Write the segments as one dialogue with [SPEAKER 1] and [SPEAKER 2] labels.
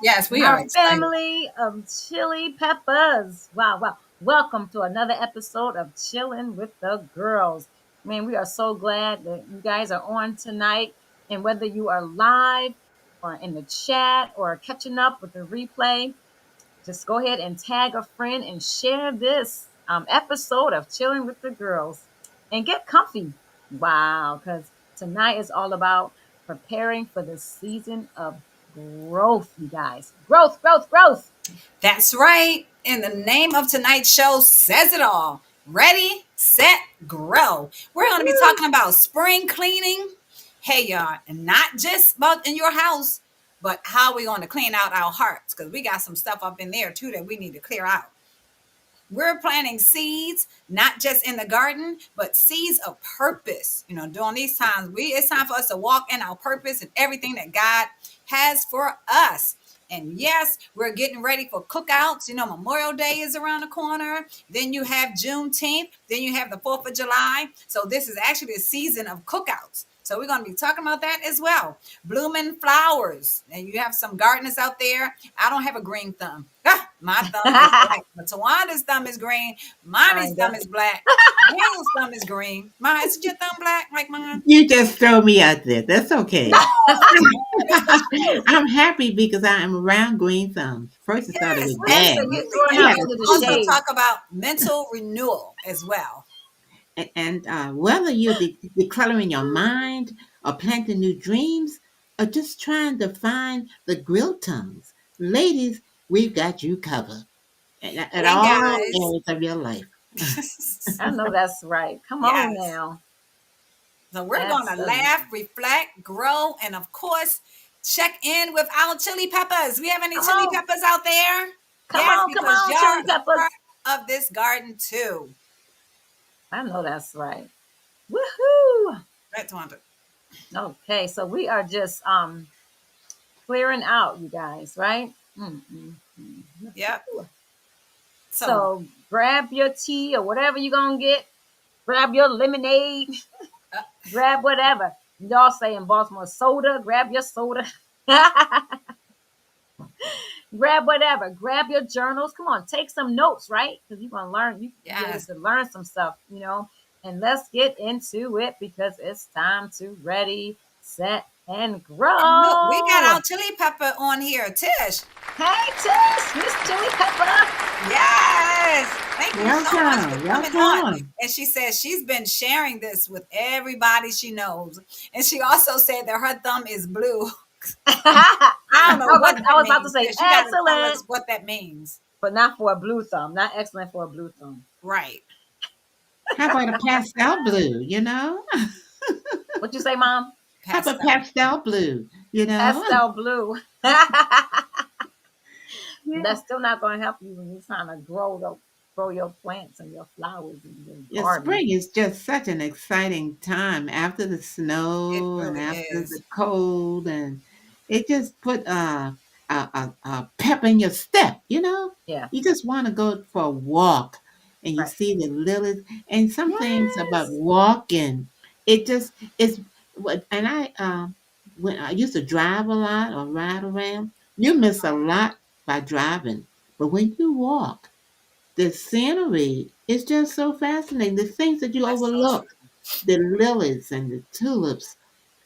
[SPEAKER 1] Yes, we are
[SPEAKER 2] My
[SPEAKER 1] excited.
[SPEAKER 2] family of chili peppers. Wow, wow. Welcome to another episode of Chillin with the Girls. Man, we are so glad that you guys are on tonight. And whether you are live or in the chat or catching up with the replay, just go ahead and tag a friend and share this episode of Chilling with the Girls and get comfy. Wow, because tonight is all about preparing for the season of growth, you guys. Growth, growth, growth.
[SPEAKER 1] That's right. And the name of tonight's show says it all. Ready, set, grow. We're going to be
[SPEAKER 2] Woo.
[SPEAKER 1] talking about spring cleaning. Hey, y'all, and not just about in your house, but how we're going to clean out our hearts because we got some stuff up in there too that we need to clear out. We're planting seeds, not just in the garden, but seeds of purpose. During these times, it's time for us to walk in our purpose and everything that God has for us. And yes, we're getting ready for cookouts. Memorial Day is around the corner. Then you have Juneteenth. Then you have the 4th of July. So this is actually the season of cookouts. So we're going to be talking about that as well. Blooming flowers. And you have some gardeners out there. I don't have a green thumb. My thumb is black. But Tawanda's thumb is green. Mommy's thumb
[SPEAKER 2] Kinda.
[SPEAKER 1] is black. Daniel's thumb is green. Mine, is your thumb black like mine?
[SPEAKER 3] You just throw me out there. That's okay. I'm happy because I am around green thumbs. First, I thought it was
[SPEAKER 1] Yes,
[SPEAKER 2] Woo, so
[SPEAKER 3] bad.
[SPEAKER 2] you're
[SPEAKER 1] absolutely.
[SPEAKER 2] throwing
[SPEAKER 1] And
[SPEAKER 3] You
[SPEAKER 2] her
[SPEAKER 1] we're
[SPEAKER 3] have
[SPEAKER 1] going
[SPEAKER 3] to
[SPEAKER 2] into
[SPEAKER 1] to
[SPEAKER 2] the
[SPEAKER 3] think
[SPEAKER 1] also
[SPEAKER 3] of,
[SPEAKER 2] shade.
[SPEAKER 1] talk about mental renewal as well.
[SPEAKER 3] and whether you're decluttering your mind or planting new dreams or just trying to find the grill tongues, ladies, we've got you covered at
[SPEAKER 1] And
[SPEAKER 3] all
[SPEAKER 1] guys,
[SPEAKER 3] areas of your life.
[SPEAKER 2] I know that's right. Come on
[SPEAKER 1] yes.
[SPEAKER 2] now.
[SPEAKER 1] So we're going to laugh,
[SPEAKER 2] Absolutely.
[SPEAKER 1] reflect, grow, and of course, check in with our chili peppers. We have any
[SPEAKER 2] Come
[SPEAKER 1] chili
[SPEAKER 2] on.
[SPEAKER 1] peppers out there? Yes,
[SPEAKER 2] Come
[SPEAKER 1] because
[SPEAKER 2] on,
[SPEAKER 1] y'all
[SPEAKER 2] chili
[SPEAKER 1] are
[SPEAKER 2] peppers.
[SPEAKER 1] part of this garden too.
[SPEAKER 2] I know that's right. Woohoo!
[SPEAKER 1] Right, Tawanda?
[SPEAKER 2] Okay, so we are just clearing out, you guys, right? Mm.
[SPEAKER 1] Yep. So,
[SPEAKER 2] So grab your tea or whatever you're gonna get. Grab your lemonade.
[SPEAKER 1] uh,
[SPEAKER 2] Grab whatever. Y'all say in Baltimore, soda. Grab your soda. Grab whatever. Grab your journals. Come on, take some notes, right? Because you're gonna learn. You get ready
[SPEAKER 1] yes.
[SPEAKER 2] to learn some stuff. And let's get into it because it's time to ready, set, and
[SPEAKER 1] And look, we got
[SPEAKER 2] grow.
[SPEAKER 1] our chili pepper on here, Tish.
[SPEAKER 2] Hey, Tish, Miss Chili Pepper.
[SPEAKER 1] Yes. Thank you so much for
[SPEAKER 3] Welcome,
[SPEAKER 1] coming on.
[SPEAKER 3] welcome.
[SPEAKER 1] And she says she's been sharing this with everybody she knows. And she also said that her thumb is blue.
[SPEAKER 2] I
[SPEAKER 1] I don't know what that
[SPEAKER 2] was about to
[SPEAKER 1] means.
[SPEAKER 2] say
[SPEAKER 1] Tish, you got to tell
[SPEAKER 2] excellent,
[SPEAKER 1] us what that means.
[SPEAKER 2] but not for a blue thumb. Not excellent for a blue thumb.
[SPEAKER 1] Right.
[SPEAKER 3] How about a pastel blue, you know?
[SPEAKER 2] What you say, Mom?
[SPEAKER 3] How about
[SPEAKER 1] Pastel.
[SPEAKER 3] pastel blue, you know?
[SPEAKER 2] Pastel blue.
[SPEAKER 3] Yeah.
[SPEAKER 2] That's still not going to help you when you're trying to grow your plants and your flowers in your
[SPEAKER 3] Yeah,
[SPEAKER 2] garden.
[SPEAKER 3] spring is just such an exciting time after the
[SPEAKER 1] It
[SPEAKER 3] snow and
[SPEAKER 1] really
[SPEAKER 3] after the
[SPEAKER 1] is.
[SPEAKER 3] cold, and it just put a pep in your step.
[SPEAKER 2] Yeah,
[SPEAKER 3] You just want to go for a walk, and you
[SPEAKER 2] right.
[SPEAKER 3] see the lilies, and some things about
[SPEAKER 2] Yes.
[SPEAKER 3] walking. It just is what, and when I used to drive a lot or ride around, you miss a lot by driving, but when you walk. The scenery is just so fascinating. The things that you
[SPEAKER 1] That's so
[SPEAKER 3] overlook,
[SPEAKER 1] true.
[SPEAKER 3] the lilies and the tulips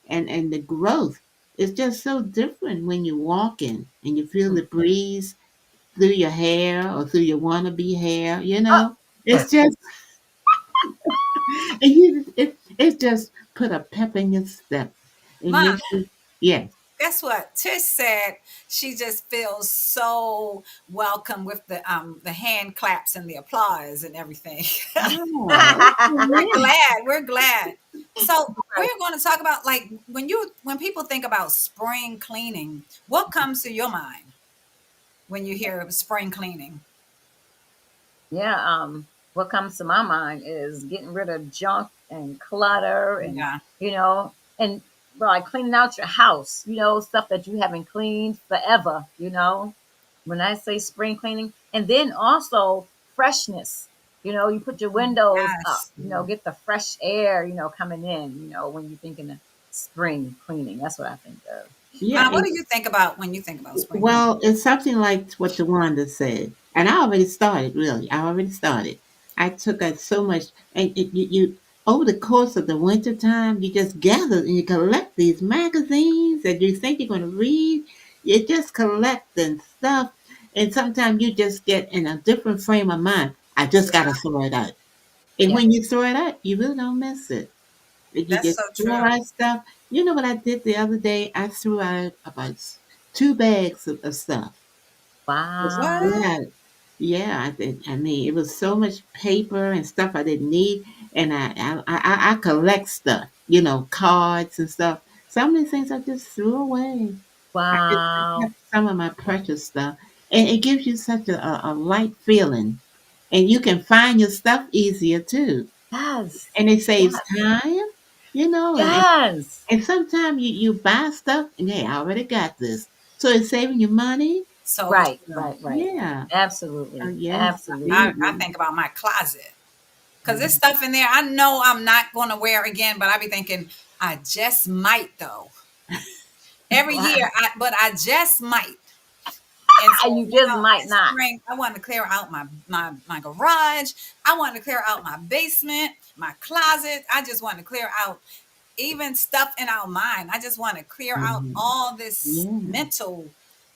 [SPEAKER 3] and the growth is just so different when you're walking and you feel
[SPEAKER 2] Mm.
[SPEAKER 3] the breeze through your hair or through your wannabe hair,
[SPEAKER 2] Oh,
[SPEAKER 3] It's just it just put a pep in your step. It
[SPEAKER 1] Mom,
[SPEAKER 3] makes you yes.
[SPEAKER 1] guess what? Tish said she just feels so welcome with the hand claps and the applause and everything.
[SPEAKER 3] Oh,
[SPEAKER 1] We're
[SPEAKER 3] okay.
[SPEAKER 1] glad. We're glad. So
[SPEAKER 2] right.
[SPEAKER 1] we're going to talk about like when people think about spring cleaning, what comes to your mind when you hear of spring cleaning?
[SPEAKER 2] Yeah. What comes to my mind is getting rid of junk and clutter, and
[SPEAKER 1] Yeah.
[SPEAKER 2] you know, and like cleaning out your house. Stuff that you haven't cleaned forever. When I say spring cleaning, and then also freshness. You put your windows up.
[SPEAKER 1] Yes.
[SPEAKER 2] Get the fresh air. Coming in. When you're thinking of spring cleaning, that's what I think of.
[SPEAKER 3] Yeah,
[SPEAKER 1] Mom, what do you think about when you think about spring cleaning?
[SPEAKER 3] well, it's something like what Tawanda said, and I already started. Really, I already started. I took out so much, and you over the course of the winter time, you just gather and you collect these magazines that you think you're going to read. You just collecting stuff, and sometimes you just get in a different frame of mind. I just got to
[SPEAKER 1] Yeah,
[SPEAKER 3] throw it out, and
[SPEAKER 2] Yeah.
[SPEAKER 3] when you throw it out, you really don't miss it. If you
[SPEAKER 1] that's
[SPEAKER 3] just
[SPEAKER 1] so
[SPEAKER 3] throw
[SPEAKER 1] true.
[SPEAKER 3] out stuff. You know what I did the other day? I threw out about 2 bags of stuff.
[SPEAKER 2] Wow.
[SPEAKER 1] What?
[SPEAKER 3] Yeah, yeah, I did. I mean, it was so much paper and stuff I didn't need, and I collect stuff, cards and stuff. Some of these things I just threw away. I
[SPEAKER 2] Wow.
[SPEAKER 3] kept some of my precious stuff, and it gives you such a light feeling, and you can find your stuff easier too,
[SPEAKER 2] Yes.
[SPEAKER 3] and it saves
[SPEAKER 2] Yes.
[SPEAKER 3] time, you know, and and,
[SPEAKER 2] Yes.
[SPEAKER 3] and sometimes you buy stuff and hey, I already got this, so it's saving you money.
[SPEAKER 1] So
[SPEAKER 2] Right.
[SPEAKER 1] true.
[SPEAKER 2] Right. Right.
[SPEAKER 3] Yeah. Oh,
[SPEAKER 2] Absolutely.
[SPEAKER 3] yes,
[SPEAKER 2] Absolutely.
[SPEAKER 1] I
[SPEAKER 3] indeed.
[SPEAKER 1] think about my closet because there's
[SPEAKER 3] Mhm.
[SPEAKER 1] stuff in there I know I'm not going to wear again, but I be thinking I just might though. Every year, but I just might. And so
[SPEAKER 2] You just might
[SPEAKER 1] this
[SPEAKER 2] not.
[SPEAKER 1] spring I want to clear out my garage. I want to clear out my basement, my closet. I just want to clear out even stuff in our mind. I just want to clear out
[SPEAKER 3] Mhm.
[SPEAKER 1] all this
[SPEAKER 3] Yeah.
[SPEAKER 1] mental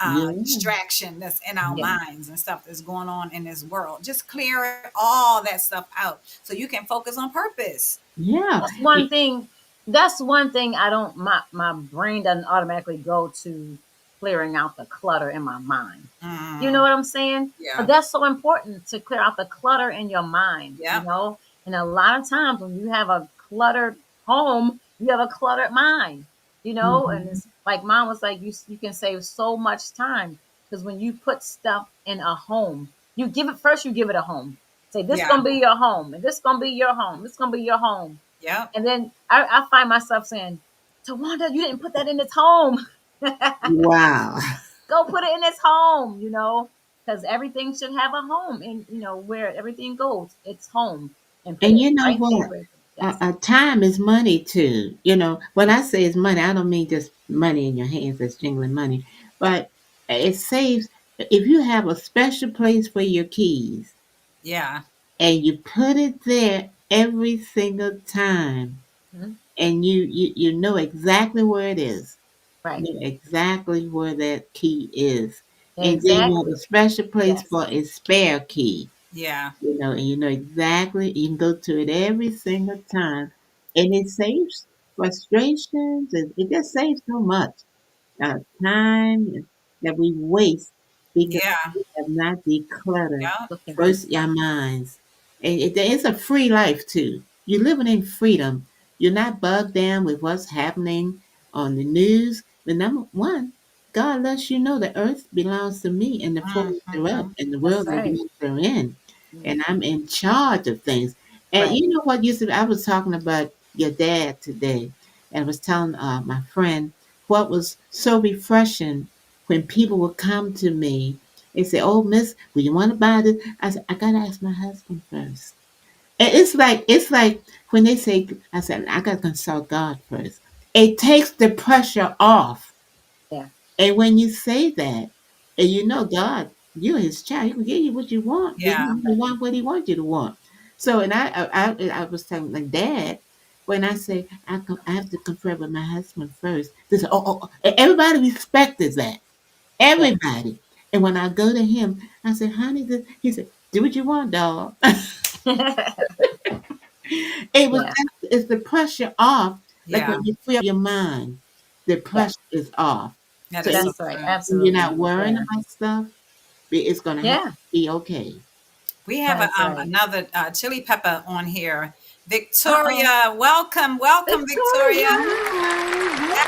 [SPEAKER 3] Yeah.
[SPEAKER 1] distraction that's in our
[SPEAKER 2] Yeah.
[SPEAKER 3] Mhm.
[SPEAKER 1] minds and stuff that's going on in this world. Just clear all that stuff out so you can focus on purpose.
[SPEAKER 3] Yeah.
[SPEAKER 2] That's one
[SPEAKER 3] Y
[SPEAKER 2] thing. That's one thing I don't. My brain doesn't automatically go to clearing out the clutter in my mind. You know
[SPEAKER 1] Mm,
[SPEAKER 2] what I'm saying? But
[SPEAKER 1] yeah.
[SPEAKER 2] that's so important to clear out the clutter in your mind.
[SPEAKER 1] Yeah.
[SPEAKER 2] And a lot of times when you have a cluttered home, you have a cluttered mind. And
[SPEAKER 3] Mhm.
[SPEAKER 2] it's like mom was like, you can save so much time because when you put stuff in a home, you give it first. You give it a home. Say this
[SPEAKER 1] Yeah.
[SPEAKER 2] gonna be your home, and this gonna be your home. This gonna be your home.
[SPEAKER 1] Yeah.
[SPEAKER 2] And then I find myself saying, Tawanda, you didn't put that in its home.
[SPEAKER 3] Wow.
[SPEAKER 2] Go put it in its home, because everything should have a home. And, where everything goes, it's home. And put
[SPEAKER 3] And
[SPEAKER 2] it
[SPEAKER 3] you know
[SPEAKER 2] right there
[SPEAKER 3] what?
[SPEAKER 2] where yes.
[SPEAKER 3] Time is money too. When I say it's money, I don't mean just money in your hands that's jingling money, but it saves if you have a special place for your keys
[SPEAKER 1] Yeah.
[SPEAKER 3] and you put it there every single time
[SPEAKER 2] Mhm.
[SPEAKER 3] and you know exactly where it is.
[SPEAKER 2] Right.
[SPEAKER 3] Know exactly where that key is. And then you have
[SPEAKER 2] Exactly.
[SPEAKER 3] a special place
[SPEAKER 2] Yes.
[SPEAKER 3] for a spare key,
[SPEAKER 1] Yeah.
[SPEAKER 3] and you know exactly, you can go to it every single time. And it saves frustrations. It just saves so much time that we waste because
[SPEAKER 1] Yeah.
[SPEAKER 3] we have not decluttered
[SPEAKER 1] Yeah.
[SPEAKER 2] Looking for
[SPEAKER 3] first our
[SPEAKER 2] stuff.
[SPEAKER 3] minds. And it's a free life too. You're living in freedom. You're not bogged down with what's happening on the news. But number one, God lets you know the earth belongs to me and the fullness thereof
[SPEAKER 1] Mm-hmm.
[SPEAKER 3] and the
[SPEAKER 2] That's
[SPEAKER 3] world that
[SPEAKER 2] right.
[SPEAKER 3] we are in. And
[SPEAKER 2] Mhm.
[SPEAKER 3] I'm in charge of things. And
[SPEAKER 2] Right.
[SPEAKER 3] you know what used to I was talking about your dad today, and I was telling my friend what was so refreshing when people would come to me and say, "Oh, Miss, will you want to buy this?" I said, "I gotta ask my husband first." And it's like when they say, "I said I gotta consult God first." It takes the pressure off,
[SPEAKER 2] Yeah.
[SPEAKER 3] and when you say that, and you know God, you're His child, He can give you what you want, but
[SPEAKER 1] Yeah.
[SPEAKER 3] you want what He wants you to want. So, and I was telling my dad when I say I have to confer with my husband first. They say, oh, everybody respected that,
[SPEAKER 2] Yeah.
[SPEAKER 3] everybody. And when I go to him, I said, honey, he said, do what you want, dog. It was
[SPEAKER 2] Yeah.
[SPEAKER 3] just, it's the pressure off. Like
[SPEAKER 1] Yeah.
[SPEAKER 3] when you free up your mind, the
[SPEAKER 2] Yeah.
[SPEAKER 3] pressure is off.
[SPEAKER 1] That
[SPEAKER 3] So
[SPEAKER 1] is so
[SPEAKER 2] That's right.
[SPEAKER 1] true.
[SPEAKER 3] you're
[SPEAKER 2] Absolutely.
[SPEAKER 3] not worrying
[SPEAKER 2] Yeah.
[SPEAKER 3] about stuff. It's gonna have
[SPEAKER 2] Yeah.
[SPEAKER 3] to be okay.
[SPEAKER 1] We have
[SPEAKER 2] That's right.
[SPEAKER 1] another chili pepper on here.
[SPEAKER 2] Uh-oh.
[SPEAKER 1] Victoria, welcome, welcome, Victoria.
[SPEAKER 3] Victoria,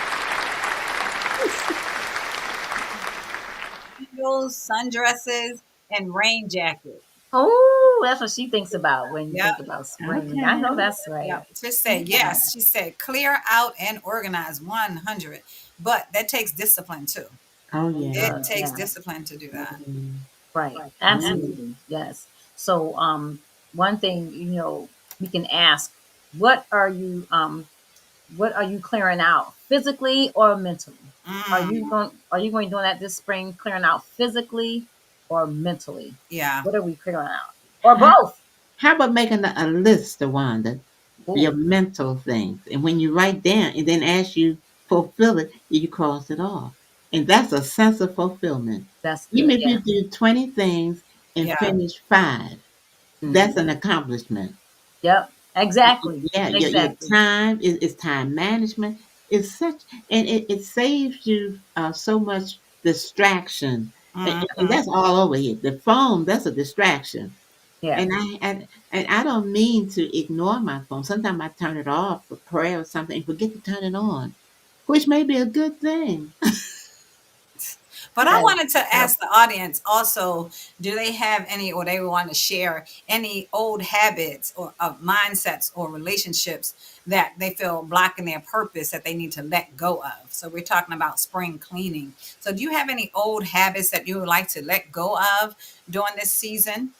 [SPEAKER 1] Sandals, sundresses, and rain jackets.
[SPEAKER 2] Oh, that's what she thinks about when you
[SPEAKER 1] Yep.
[SPEAKER 2] think about
[SPEAKER 3] hi.
[SPEAKER 2] spring. I know
[SPEAKER 3] Okay.
[SPEAKER 2] that's right.
[SPEAKER 1] Yep. She said
[SPEAKER 2] Yeah.
[SPEAKER 1] yes. She said clear out and organize 100. But that takes discipline too.
[SPEAKER 3] Oh
[SPEAKER 2] It
[SPEAKER 3] yeah.
[SPEAKER 1] It
[SPEAKER 2] does.
[SPEAKER 1] takes
[SPEAKER 2] Yeah.
[SPEAKER 1] discipline to do that.
[SPEAKER 3] Mhm.
[SPEAKER 2] Right.
[SPEAKER 3] Oh yeah.
[SPEAKER 2] Absolutely. Yes. So, one thing, we can ask, what are you, what are you clearing out, physically or mentally?
[SPEAKER 1] Mm,
[SPEAKER 2] Are you going doing that this spring, clearing out physically or mentally?
[SPEAKER 1] yeah.
[SPEAKER 2] What are we clearing out? Or
[SPEAKER 3] How,
[SPEAKER 2] both?
[SPEAKER 3] how about making a list, Wanda, your
[SPEAKER 2] Ooh,
[SPEAKER 3] mental things? And when you write down, and then as you fulfill it, you cross it off. And that's a sense of fulfillment.
[SPEAKER 2] that's
[SPEAKER 3] Even
[SPEAKER 2] good.
[SPEAKER 3] if you
[SPEAKER 2] Yeah.
[SPEAKER 3] do 20 things and
[SPEAKER 1] Yeah.
[SPEAKER 3] finish five, that's
[SPEAKER 2] Hmm.
[SPEAKER 3] an accomplishment.
[SPEAKER 2] Yep. Exactly.
[SPEAKER 3] Yeah, your
[SPEAKER 2] Exactly.
[SPEAKER 3] time is time management. It's such, and it saves you so much distraction. And
[SPEAKER 1] Hmm.
[SPEAKER 3] that's all over here. The phone, that's a distraction.
[SPEAKER 2] Yeah.
[SPEAKER 3] And I don't mean to ignore my phone. Sometimes I turn it off for prayer or something and forget to turn it on, which may be a good thing.
[SPEAKER 1] But I
[SPEAKER 2] That is
[SPEAKER 1] wanted to
[SPEAKER 2] yep.
[SPEAKER 1] ask the audience also, do they have any, or they want to share any old habits or of mindsets or relationships that they feel blocking their purpose that they need to let go of? So we're talking about spring cleaning. So do you have any old habits that you would like to let go of during this season?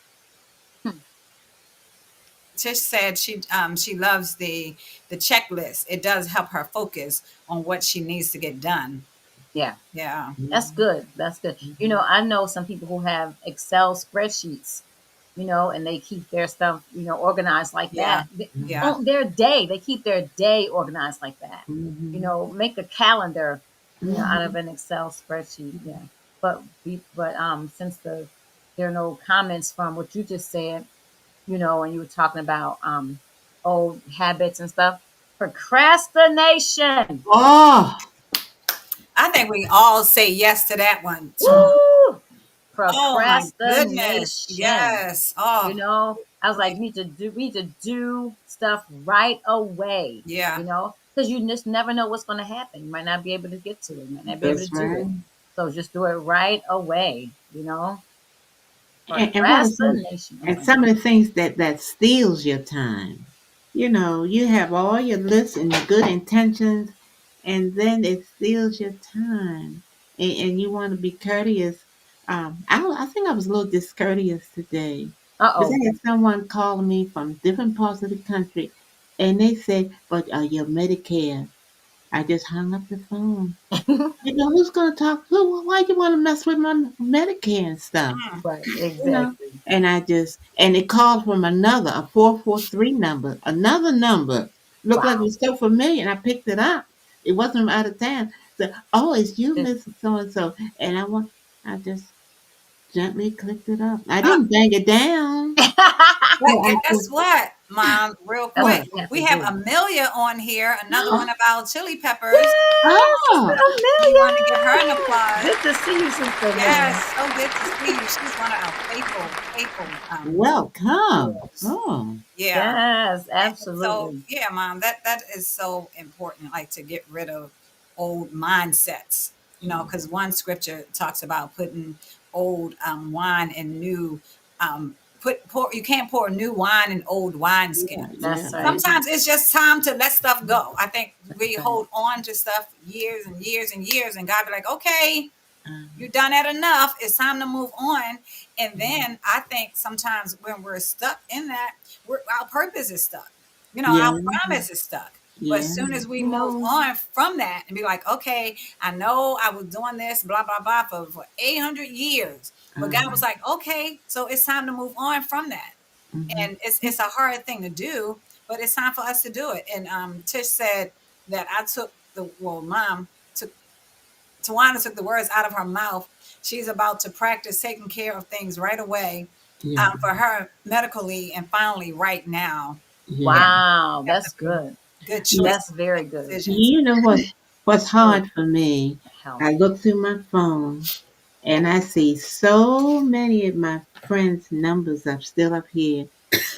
[SPEAKER 2] Hmm.
[SPEAKER 1] Tish said she loves the checklist. It does help her focus on what she needs to get done.
[SPEAKER 2] Yeah.
[SPEAKER 1] Yeah.
[SPEAKER 2] That's
[SPEAKER 3] Mhm,
[SPEAKER 2] good. That's good. I know some people who have Excel spreadsheets, and they keep their stuff, organized like
[SPEAKER 1] Yeah.
[SPEAKER 2] that.
[SPEAKER 3] mhm,
[SPEAKER 1] Yeah.
[SPEAKER 2] On their day, they keep their day organized like that.
[SPEAKER 3] mhm,
[SPEAKER 2] Make a calendar, out of
[SPEAKER 3] mhm.
[SPEAKER 2] an Excel spreadsheet. Yeah. But since there are no comments from what you just said, and you were talking about old habits and stuff, procrastination.
[SPEAKER 3] Oh,
[SPEAKER 1] I think we all say yes to that one.
[SPEAKER 2] Woo!
[SPEAKER 1] Oh my goodness.
[SPEAKER 2] Procrastination.
[SPEAKER 1] Yes. Oh,
[SPEAKER 2] I was like,
[SPEAKER 1] great.
[SPEAKER 2] we need to do stuff right away.
[SPEAKER 1] Yeah.
[SPEAKER 2] Because you just never know what's going to happen. You might not be able to get to it. You might not be able to
[SPEAKER 3] that's
[SPEAKER 2] do
[SPEAKER 3] right.
[SPEAKER 2] it. So just do it right away.
[SPEAKER 3] And what are some
[SPEAKER 2] Procrastination. I'm
[SPEAKER 3] and
[SPEAKER 2] sorry.
[SPEAKER 3] some of the things that steals your time? You have all your lists and your good intentions, and then it steals your time, and you want to be courteous. I think I was a little discourteous today
[SPEAKER 2] Uh
[SPEAKER 3] because
[SPEAKER 2] oh.
[SPEAKER 3] I had someone calling me from different parts of the country, and they said, "But your Medicare." I just hung up the phone. Who's gonna talk? Why you want to mess with my Medicare and stuff?
[SPEAKER 1] Mm.
[SPEAKER 2] Right.
[SPEAKER 3] you know,
[SPEAKER 2] Exactly.
[SPEAKER 3] and it called from another, a 443 number, another number. Looked like it
[SPEAKER 2] Wow.
[SPEAKER 3] was so familiar, and I picked it up. It wasn't from out of town. So, oh, it's you,
[SPEAKER 2] It-
[SPEAKER 3] Miss So and so. And I just gently clicked it up. I
[SPEAKER 1] Uh,
[SPEAKER 3] didn't bang it down.
[SPEAKER 1] but
[SPEAKER 3] So I
[SPEAKER 1] guess
[SPEAKER 3] said,
[SPEAKER 1] what, Mom? Real
[SPEAKER 2] That's what
[SPEAKER 3] what?
[SPEAKER 1] quick,
[SPEAKER 2] you have to
[SPEAKER 1] we have
[SPEAKER 2] do.
[SPEAKER 1] Amelia on here, another one
[SPEAKER 3] Oh,
[SPEAKER 1] of our chili peppers.
[SPEAKER 2] Yes,
[SPEAKER 3] oh,
[SPEAKER 1] We want to give her an
[SPEAKER 2] Amelia.
[SPEAKER 1] applause.
[SPEAKER 2] Good to see you, Sister Amelia.
[SPEAKER 1] Yes, so good to see you. She's one of our faithful
[SPEAKER 3] welcome.
[SPEAKER 1] viewers.
[SPEAKER 3] Oh,
[SPEAKER 1] Yeah.
[SPEAKER 2] Yes,
[SPEAKER 1] And so,
[SPEAKER 2] absolutely.
[SPEAKER 1] yeah, Mom, that is so important, like to get rid of old mindsets, because one scripture talks about putting old wine in new, you can't pour new wine in old
[SPEAKER 3] yeah,
[SPEAKER 1] wineskin.
[SPEAKER 3] yeah,
[SPEAKER 2] That's right.
[SPEAKER 3] yeah.
[SPEAKER 1] Sometimes it's just time to let stuff go. I think
[SPEAKER 2] That's
[SPEAKER 1] we
[SPEAKER 2] right.
[SPEAKER 1] hold on to stuff years and years and years, and God be like, okay, you
[SPEAKER 3] Um,
[SPEAKER 1] done that enough. It's time to move on. And
[SPEAKER 3] mhm.
[SPEAKER 1] then I think sometimes when we're stuck in that, our purpose is stuck.
[SPEAKER 3] Yeah,
[SPEAKER 1] Our promise is stuck. But as
[SPEAKER 3] yeah.
[SPEAKER 1] soon as we
[SPEAKER 2] You
[SPEAKER 1] move
[SPEAKER 2] know,
[SPEAKER 1] on from that and be like, okay, I know I was doing this, blah, blah, blah, for 800 years. But God was
[SPEAKER 3] Um,
[SPEAKER 1] like, okay, so it's time to move on from that.
[SPEAKER 3] mhm.
[SPEAKER 1] And it's a hard thing to do, but it's time for us to do it. And Tish said that Mom took Tawana took the words out of her mouth. She's about to practice taking care of things right away
[SPEAKER 3] Yeah,
[SPEAKER 1] for her medically and finally right now.
[SPEAKER 3] yeah.
[SPEAKER 1] Yeah,
[SPEAKER 2] wow,
[SPEAKER 1] have to
[SPEAKER 2] that's
[SPEAKER 1] make
[SPEAKER 2] good.
[SPEAKER 1] good
[SPEAKER 3] Yeah.
[SPEAKER 1] choices
[SPEAKER 2] That's
[SPEAKER 1] and
[SPEAKER 2] very
[SPEAKER 1] make
[SPEAKER 2] good.
[SPEAKER 1] decisions.
[SPEAKER 3] You know what's
[SPEAKER 2] Good
[SPEAKER 3] hard for me?
[SPEAKER 2] health.
[SPEAKER 3] I look through my phone and I see so many of my friends' numbers are still up here.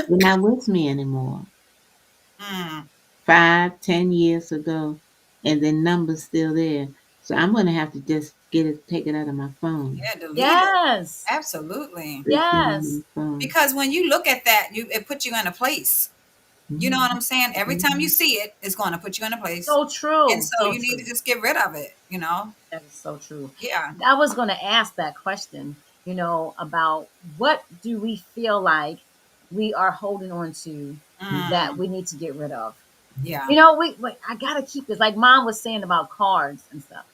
[SPEAKER 3] They're not with me anymore.
[SPEAKER 1] Mm,
[SPEAKER 3] 5, 10 years ago, and the number's still there. So I'm gonna have to just take it out of my phone.
[SPEAKER 1] yeah, delete it.
[SPEAKER 2] Yes,
[SPEAKER 1] Absolutely.
[SPEAKER 3] It's not on
[SPEAKER 2] yes,
[SPEAKER 3] my phone.
[SPEAKER 1] Because when you look at that, it puts you in a place. You know what
[SPEAKER 3] Mhm,
[SPEAKER 1] I'm saying? Every time you
[SPEAKER 3] mhm.
[SPEAKER 1] see it, it's going to put you in a place.
[SPEAKER 2] so
[SPEAKER 1] And
[SPEAKER 2] true,
[SPEAKER 1] so
[SPEAKER 2] so
[SPEAKER 1] you need to
[SPEAKER 2] true.
[SPEAKER 1] just get rid of it.
[SPEAKER 2] That is so true.
[SPEAKER 1] Yeah.
[SPEAKER 2] I was going to ask that question, about what do we feel like we are holding on to that
[SPEAKER 1] Mm,
[SPEAKER 2] we need to get rid of?
[SPEAKER 1] Yeah.
[SPEAKER 2] You know, wait, I gotta keep this. Like mom was saying about cards and stuff.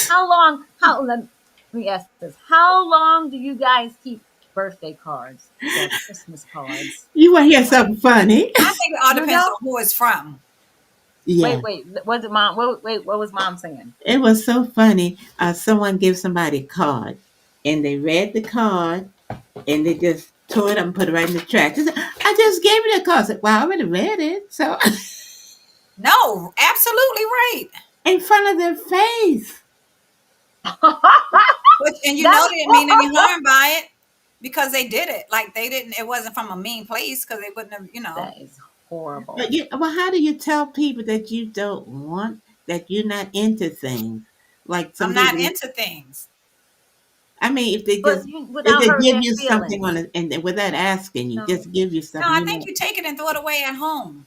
[SPEAKER 2] How long? Let me ask this: how long do you guys keep birthday cards or Christmas cards?
[SPEAKER 3] You want to hear something funny?
[SPEAKER 1] I think it all
[SPEAKER 2] You
[SPEAKER 1] depends
[SPEAKER 2] know?
[SPEAKER 1] on who it's from.
[SPEAKER 3] Yeah.
[SPEAKER 2] Wait. What did mom? Wait. What was mom saying?
[SPEAKER 3] It was so funny. Someone gave somebody a card, and they read the card, and they just tore it up and put it right in the trash. They said, I just gave you the card. I said, well, I already read it. So,
[SPEAKER 1] No, absolutely right.
[SPEAKER 3] in front of their face.
[SPEAKER 1] But and you know
[SPEAKER 2] That's
[SPEAKER 1] they didn't mean any harm by it because they did it. Like they didn't. It wasn't from a mean place because they wouldn't have.
[SPEAKER 2] that is horrible.
[SPEAKER 3] But well, how do you tell people that you don't want, that you're not into things? Like some
[SPEAKER 1] I'm not
[SPEAKER 3] people,
[SPEAKER 1] into things.
[SPEAKER 3] I mean,
[SPEAKER 2] But
[SPEAKER 3] if
[SPEAKER 2] without
[SPEAKER 3] they
[SPEAKER 2] hurting
[SPEAKER 3] give
[SPEAKER 2] their
[SPEAKER 3] you something
[SPEAKER 2] feelings.
[SPEAKER 3] on it, and without asking you,
[SPEAKER 2] No,
[SPEAKER 3] just give you
[SPEAKER 1] No,
[SPEAKER 3] something,
[SPEAKER 1] I
[SPEAKER 3] you
[SPEAKER 1] think
[SPEAKER 3] know,
[SPEAKER 1] you take it and throw it away at home.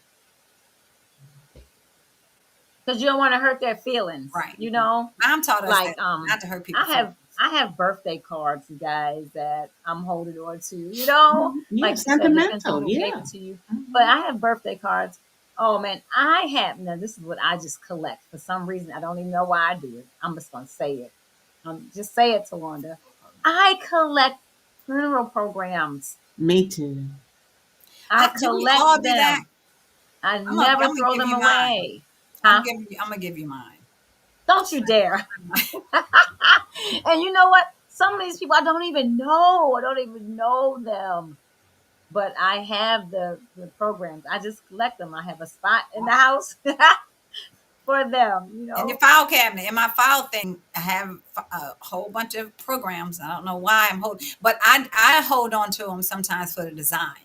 [SPEAKER 2] because you don't want to hurt their feelings.
[SPEAKER 1] Right.
[SPEAKER 2] You know,
[SPEAKER 1] Mom taught us
[SPEAKER 2] like
[SPEAKER 1] that not to hurt people's
[SPEAKER 2] I
[SPEAKER 1] feelings.
[SPEAKER 2] have I have birthday cards, you guys, that I'm holding on to. You know,
[SPEAKER 3] yeah,
[SPEAKER 2] like she said, depends on
[SPEAKER 3] sentimental,
[SPEAKER 2] who gave
[SPEAKER 3] yeah.
[SPEAKER 2] it to you. But
[SPEAKER 3] Mhm.
[SPEAKER 2] I have birthday cards. Oh man, I have now. This is what I just collect for some reason. I don't even know why I do it. I'm just gonna say it. Just say it, Tawanda. I collect funeral programs.
[SPEAKER 3] Me too.
[SPEAKER 2] I
[SPEAKER 1] Didn't we all
[SPEAKER 2] collect
[SPEAKER 1] do that?
[SPEAKER 2] them. I
[SPEAKER 1] I'm gonna,
[SPEAKER 2] never
[SPEAKER 1] I'm gonna
[SPEAKER 2] throw
[SPEAKER 1] give
[SPEAKER 2] them
[SPEAKER 1] you mine.
[SPEAKER 2] away. Huh?
[SPEAKER 1] I'm gonna give you mine.
[SPEAKER 2] Don't you dare. And you know what? Some of these people I don't even know. I don't even know them. But I have the programs. I just collect them. I have a spot in the house for them, you
[SPEAKER 1] In your
[SPEAKER 2] know.
[SPEAKER 1] file cabinet, in my file thing, I have a whole bunch of programs. I don't know why I'm holding, but I hold on to them sometimes for the design.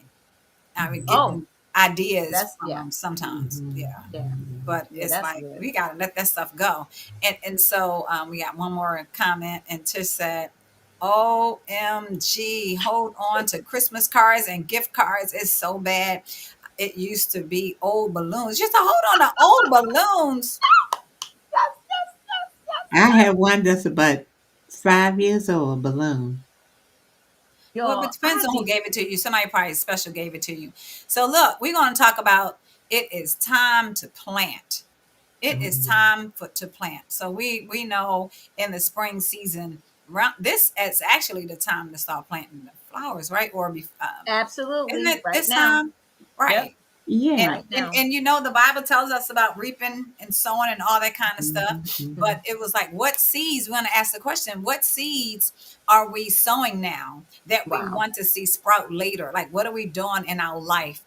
[SPEAKER 1] I would get
[SPEAKER 2] Oh,
[SPEAKER 1] ideas
[SPEAKER 2] that's
[SPEAKER 1] from
[SPEAKER 2] yeah.
[SPEAKER 1] them sometimes.
[SPEAKER 3] Mhm.
[SPEAKER 1] Yeah.
[SPEAKER 2] Yeah.
[SPEAKER 1] But
[SPEAKER 2] Yeah,
[SPEAKER 1] it's
[SPEAKER 2] that's
[SPEAKER 1] like
[SPEAKER 2] good.
[SPEAKER 1] we gotta let that stuff go. And so we got one more comment, and Tish said, "OMG, hold on to Christmas cards and gift cards. It's so bad. It used to be old balloons. Just to hold on to old balloons.
[SPEAKER 2] Yes, yes, yes,
[SPEAKER 3] I
[SPEAKER 2] yes.
[SPEAKER 3] have one that's about 5 years old, a balloon.
[SPEAKER 1] Well, it
[SPEAKER 2] Y'all,
[SPEAKER 1] depends on who gave it to you. Somebody probably special gave it to you. So look, we're going to talk about it is time to plant. It is
[SPEAKER 3] Mhm.
[SPEAKER 1] time to plant. So we know in the spring season, this is actually the time to start planting the flowers, right? Isn't
[SPEAKER 2] absolutely
[SPEAKER 1] it
[SPEAKER 2] right
[SPEAKER 1] this
[SPEAKER 2] now.
[SPEAKER 1] time?
[SPEAKER 2] Yep,
[SPEAKER 1] Right. And,
[SPEAKER 3] Yeah.
[SPEAKER 2] right
[SPEAKER 1] and
[SPEAKER 2] now.
[SPEAKER 1] and you know the Bible tells us about reaping and sowing and all that kind of stuff.
[SPEAKER 3] Mhm, mhm.
[SPEAKER 1] But it was like, what seeds? We want to ask the question: what seeds are we sowing now that we
[SPEAKER 2] Wow.
[SPEAKER 1] want to see sprout later? Like, what are we doing in our life?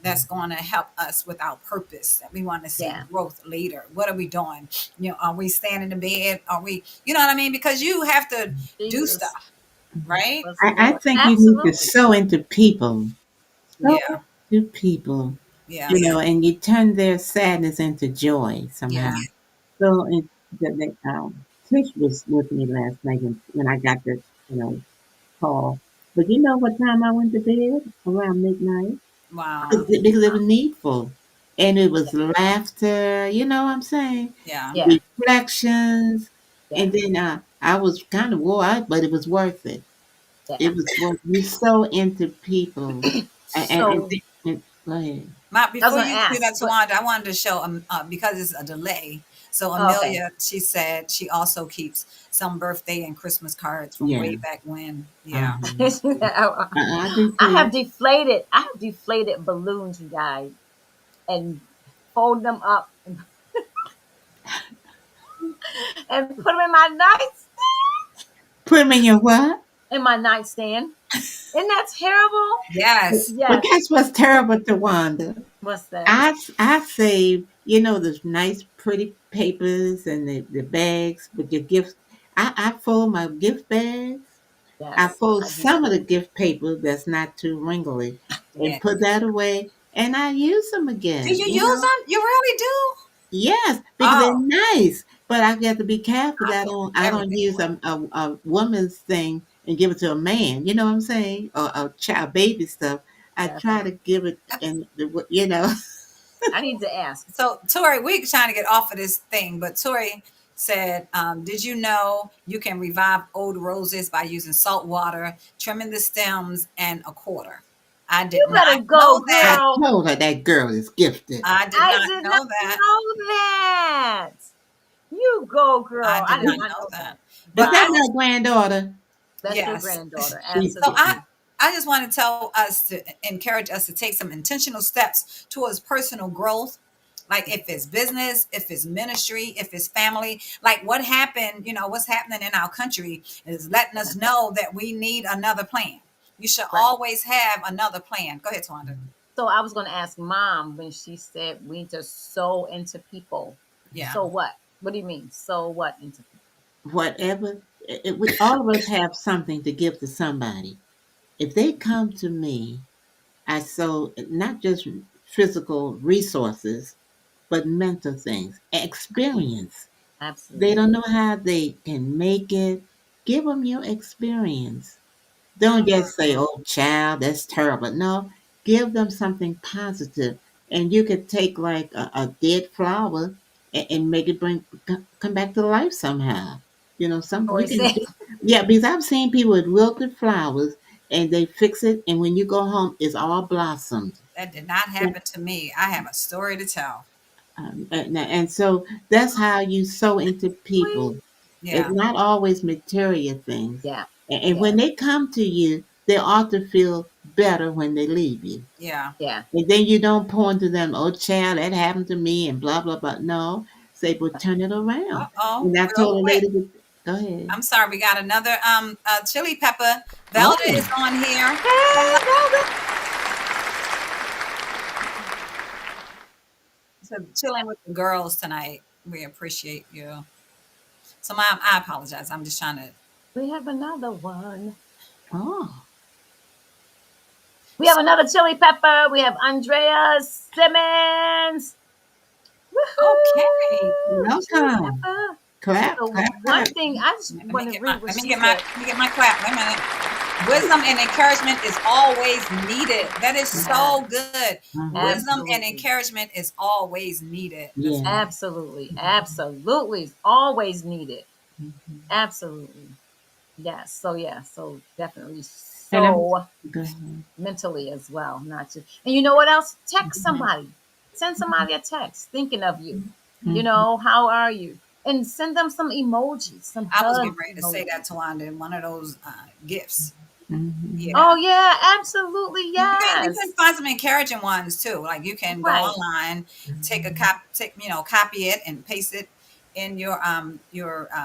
[SPEAKER 1] That's going to help us with our purpose that we want to see
[SPEAKER 2] Yeah.
[SPEAKER 1] growth later. What are we doing? Are we standing in bed? Are we, you know what I mean? Because you have to do
[SPEAKER 2] Jesus.
[SPEAKER 1] stuff, right?
[SPEAKER 2] Was the
[SPEAKER 3] I
[SPEAKER 2] Lord.
[SPEAKER 3] think you need to
[SPEAKER 2] Absolutely.
[SPEAKER 3] sow into people. Sow
[SPEAKER 1] Yeah,
[SPEAKER 3] into people,
[SPEAKER 1] yeah,
[SPEAKER 3] and you turn their sadness into joy
[SPEAKER 1] yeah.
[SPEAKER 3] somehow. So, Tish was with me last night when I got the, call. But you know what time I went to bed? Around midnight.
[SPEAKER 1] Wow.
[SPEAKER 3] Because it was needful. And it
[SPEAKER 2] Yeah.
[SPEAKER 3] was laughter, you know what I'm saying?
[SPEAKER 1] Yeah.
[SPEAKER 2] Yeah.
[SPEAKER 3] Reflections.
[SPEAKER 2] Yeah.
[SPEAKER 3] And then I was kind of wore out, but it was worth it.
[SPEAKER 2] Yeah.
[SPEAKER 3] It was worth you so into people.
[SPEAKER 2] So
[SPEAKER 3] Go ahead.
[SPEAKER 2] I was
[SPEAKER 1] Before
[SPEAKER 2] gonna
[SPEAKER 1] you do
[SPEAKER 2] ask,
[SPEAKER 1] that,
[SPEAKER 2] what
[SPEAKER 1] Tawanda, I wanted to show because it's a delay. So
[SPEAKER 2] oh, okay.
[SPEAKER 1] Amelia, she said she also keeps some birthday and Christmas cards from
[SPEAKER 3] Yeah.
[SPEAKER 1] way back when. Yeah.
[SPEAKER 3] Uh-huh.
[SPEAKER 2] I
[SPEAKER 3] I do too.
[SPEAKER 2] have deflated balloons, you guys, and fold them up and put them in my
[SPEAKER 3] Put them in your what?
[SPEAKER 2] nightstand. Isn't that terrible?
[SPEAKER 1] Yes.
[SPEAKER 3] But
[SPEAKER 2] Yes.
[SPEAKER 3] guess what's terrible to Wanda?
[SPEAKER 2] What's that?
[SPEAKER 3] I save, those nice pretty papers and the bags with your gifts. I fold my gift bags. I
[SPEAKER 2] Yes,
[SPEAKER 3] fold
[SPEAKER 2] I do
[SPEAKER 3] some of the
[SPEAKER 2] too.
[SPEAKER 3] gift paper that's not too wrinkly
[SPEAKER 1] Yeah.
[SPEAKER 3] and put that away, and I use them
[SPEAKER 1] Do
[SPEAKER 3] again,
[SPEAKER 1] you use them? You really do?
[SPEAKER 3] Yes, because they're
[SPEAKER 1] Oh,
[SPEAKER 3] nice, but I got to be careful
[SPEAKER 1] I
[SPEAKER 3] that
[SPEAKER 1] throw
[SPEAKER 3] I don't
[SPEAKER 1] everything
[SPEAKER 3] use
[SPEAKER 1] away.
[SPEAKER 3] a woman's thing and give it to a man. You know what I'm saying? Or a child baby stuff. I try
[SPEAKER 2] Okay.
[SPEAKER 3] to give it in the.
[SPEAKER 2] I need to ask.
[SPEAKER 1] So Tori, we're trying to get off of this thing, but Tori said, "Did you know you can revive old roses by using salt water, trimming the stems, and a quarter?" I did
[SPEAKER 2] You
[SPEAKER 1] not
[SPEAKER 2] better go,
[SPEAKER 1] know
[SPEAKER 3] I
[SPEAKER 1] that.
[SPEAKER 2] girl.
[SPEAKER 3] told her that girl is gifted.
[SPEAKER 1] I did
[SPEAKER 2] I
[SPEAKER 1] not
[SPEAKER 2] did not
[SPEAKER 1] know that.
[SPEAKER 2] know that. You go,
[SPEAKER 1] I
[SPEAKER 2] girl. I
[SPEAKER 1] did
[SPEAKER 2] did
[SPEAKER 1] not
[SPEAKER 2] not
[SPEAKER 1] know
[SPEAKER 2] know that.
[SPEAKER 1] that.
[SPEAKER 3] Is
[SPEAKER 1] But
[SPEAKER 3] that
[SPEAKER 1] I
[SPEAKER 2] Wow.
[SPEAKER 3] my granddaughter?
[SPEAKER 2] That's your
[SPEAKER 1] yes.
[SPEAKER 2] granddaughter.
[SPEAKER 3] She's
[SPEAKER 1] So
[SPEAKER 2] Absolutely.
[SPEAKER 1] I just want to tell us to encourage us to take some intentional steps towards personal growth. Like if it's business, if it's ministry, if it's family, like what happened, what's happening in our country is letting us know that we need another plan. You should
[SPEAKER 2] Right.
[SPEAKER 1] always have another plan. Go ahead, Twanda.
[SPEAKER 2] So I was going to ask mom when she said we need to sow into people.
[SPEAKER 1] Yeah.
[SPEAKER 2] So what? What do you mean? So what into people?
[SPEAKER 3] Whatever. All of us have something to give to somebody. If they come to me, I sow not just physical resources, but mental things, experience. They
[SPEAKER 2] Absolutely.
[SPEAKER 3] don't know how they can make it. Give them your experience. Don't
[SPEAKER 1] Mm,
[SPEAKER 3] just say, "Oh, child, that's terrible." No, give them something positive, and you could take like a dead flower and make it come back to life somehow. Some you
[SPEAKER 2] Tori
[SPEAKER 3] can.
[SPEAKER 2] said,
[SPEAKER 3] Yeah, because I've seen people with wilted flowers, and they fix it, and when you go home, it's all blossomed.
[SPEAKER 1] that did not happen to me. I have a story to tell.
[SPEAKER 3] And so that's how you sow into
[SPEAKER 2] sweet.
[SPEAKER 3] people. It's
[SPEAKER 1] Yeah.
[SPEAKER 3] not always material things.
[SPEAKER 2] Yeah.
[SPEAKER 3] And
[SPEAKER 2] Yeah.
[SPEAKER 3] when they come to you, they ought to feel better when they leave you.
[SPEAKER 1] Yeah.
[SPEAKER 2] Yeah.
[SPEAKER 3] And then you don't point to them, "Oh, child, that happened to me," and blah, blah, blah. No, say, "But turn it around."
[SPEAKER 1] Uh-oh.
[SPEAKER 3] And I
[SPEAKER 1] Real
[SPEAKER 3] told a
[SPEAKER 1] quick.
[SPEAKER 3] lady, go ahead.
[SPEAKER 1] I'm sorry, we got another chili pepper. Velda
[SPEAKER 3] Oh,
[SPEAKER 1] is on here. Hello.
[SPEAKER 2] Hey, Velda.
[SPEAKER 1] So chilling with the girls tonight. We appreciate you. So mom, I apologize. I'm just trying to.
[SPEAKER 2] We have another one.
[SPEAKER 3] oh,
[SPEAKER 2] We have another chili pepper. We have Andrea Simmons.
[SPEAKER 1] Okay.
[SPEAKER 2] Woohoo! Chili
[SPEAKER 3] welcome.
[SPEAKER 2] pepper.
[SPEAKER 3] Clap,
[SPEAKER 2] So
[SPEAKER 3] clap,
[SPEAKER 2] one
[SPEAKER 3] clap.
[SPEAKER 2] thing I just
[SPEAKER 1] Let
[SPEAKER 2] want
[SPEAKER 1] me
[SPEAKER 2] to
[SPEAKER 1] get my
[SPEAKER 2] read what
[SPEAKER 1] let me
[SPEAKER 2] she
[SPEAKER 1] get my
[SPEAKER 2] said.
[SPEAKER 1] let me get my clap. Wait a minute. Wisdom and encouragement is always needed. That is
[SPEAKER 2] Yes,
[SPEAKER 1] so good.
[SPEAKER 3] Uh-huh.
[SPEAKER 1] Wisdom and
[SPEAKER 2] absolutely.
[SPEAKER 1] encouragement is always needed. That's
[SPEAKER 3] Yeah.
[SPEAKER 2] Absolutely. Absolutely. It's always needed.
[SPEAKER 3] Mhm.
[SPEAKER 2] Absolutely. Yes. So yeah. So definitely
[SPEAKER 3] And I'm,
[SPEAKER 2] so
[SPEAKER 3] go ahead.
[SPEAKER 2] mentally as well. Not just and you know what else? Text somebody. Send somebody a text thinking of you.
[SPEAKER 3] Mhm.
[SPEAKER 2] How are you? And send them some emojis, some
[SPEAKER 1] I was
[SPEAKER 2] hug
[SPEAKER 1] getting ready to say that
[SPEAKER 2] emojis.
[SPEAKER 1] to Wanda in one of those gifts.
[SPEAKER 3] Mhm.
[SPEAKER 2] Oh
[SPEAKER 1] Yeah.
[SPEAKER 2] yeah, absolutely
[SPEAKER 1] You can
[SPEAKER 2] yes.
[SPEAKER 1] find some encouraging ones too. Like you can go
[SPEAKER 2] Right.
[SPEAKER 1] online, copy it and paste it in your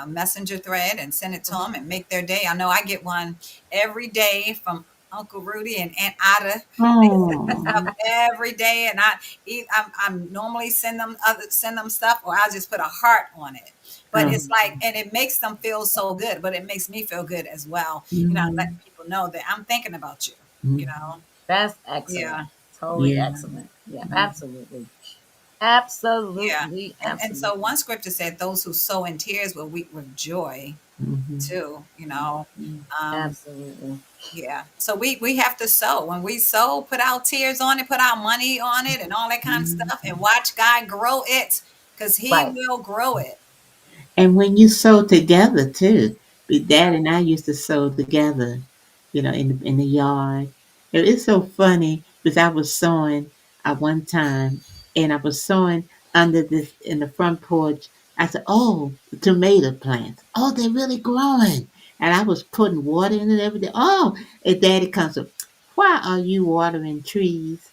[SPEAKER 1] messenger thread and send it to them and make their day. I know I get one every day from Uncle Rudy and Aunt Ada. They send me
[SPEAKER 3] Oh,
[SPEAKER 1] stuff every day, and I'm normally send them stuff, or I'll just put a heart on it. But
[SPEAKER 3] oh,
[SPEAKER 1] it's like,
[SPEAKER 2] Mhm.
[SPEAKER 1] and it makes them feel so good, but it makes me feel good as well. Letting
[SPEAKER 3] mhm,
[SPEAKER 1] people know that I'm thinking about you. You
[SPEAKER 3] mhm.
[SPEAKER 1] know,
[SPEAKER 2] That's excellent.
[SPEAKER 1] yeah,
[SPEAKER 2] Totally
[SPEAKER 3] Yeah.
[SPEAKER 2] excellent. Yeah,
[SPEAKER 3] Mhm.
[SPEAKER 2] absolutely.
[SPEAKER 1] yeah.
[SPEAKER 2] Absolutely.
[SPEAKER 1] And so
[SPEAKER 2] Absolutely.
[SPEAKER 1] one scripture said, "Those who sow in tears will weep with joy."
[SPEAKER 3] Mhm.
[SPEAKER 1] Too,
[SPEAKER 3] Mhm.
[SPEAKER 1] um,
[SPEAKER 2] Absolutely.
[SPEAKER 1] yeah. So we have to sow. When we sow, put our tears on it, put our money on it, and all that kind of stuff, and
[SPEAKER 3] Mhm.
[SPEAKER 1] watch God grow it, because He
[SPEAKER 2] Right.
[SPEAKER 1] will grow it.
[SPEAKER 3] And when you sew together too, Dad
[SPEAKER 1] Yeah.
[SPEAKER 3] and I used to sew together, in the yard. It's so funny because I was sewing at one time, and I was sewing under this in the front porch. I said, "Oh, the tomato plants. Oh, they're really growing." And I was putting water in it every day. Oh, and Daddy comes up. "Why are you watering trees?"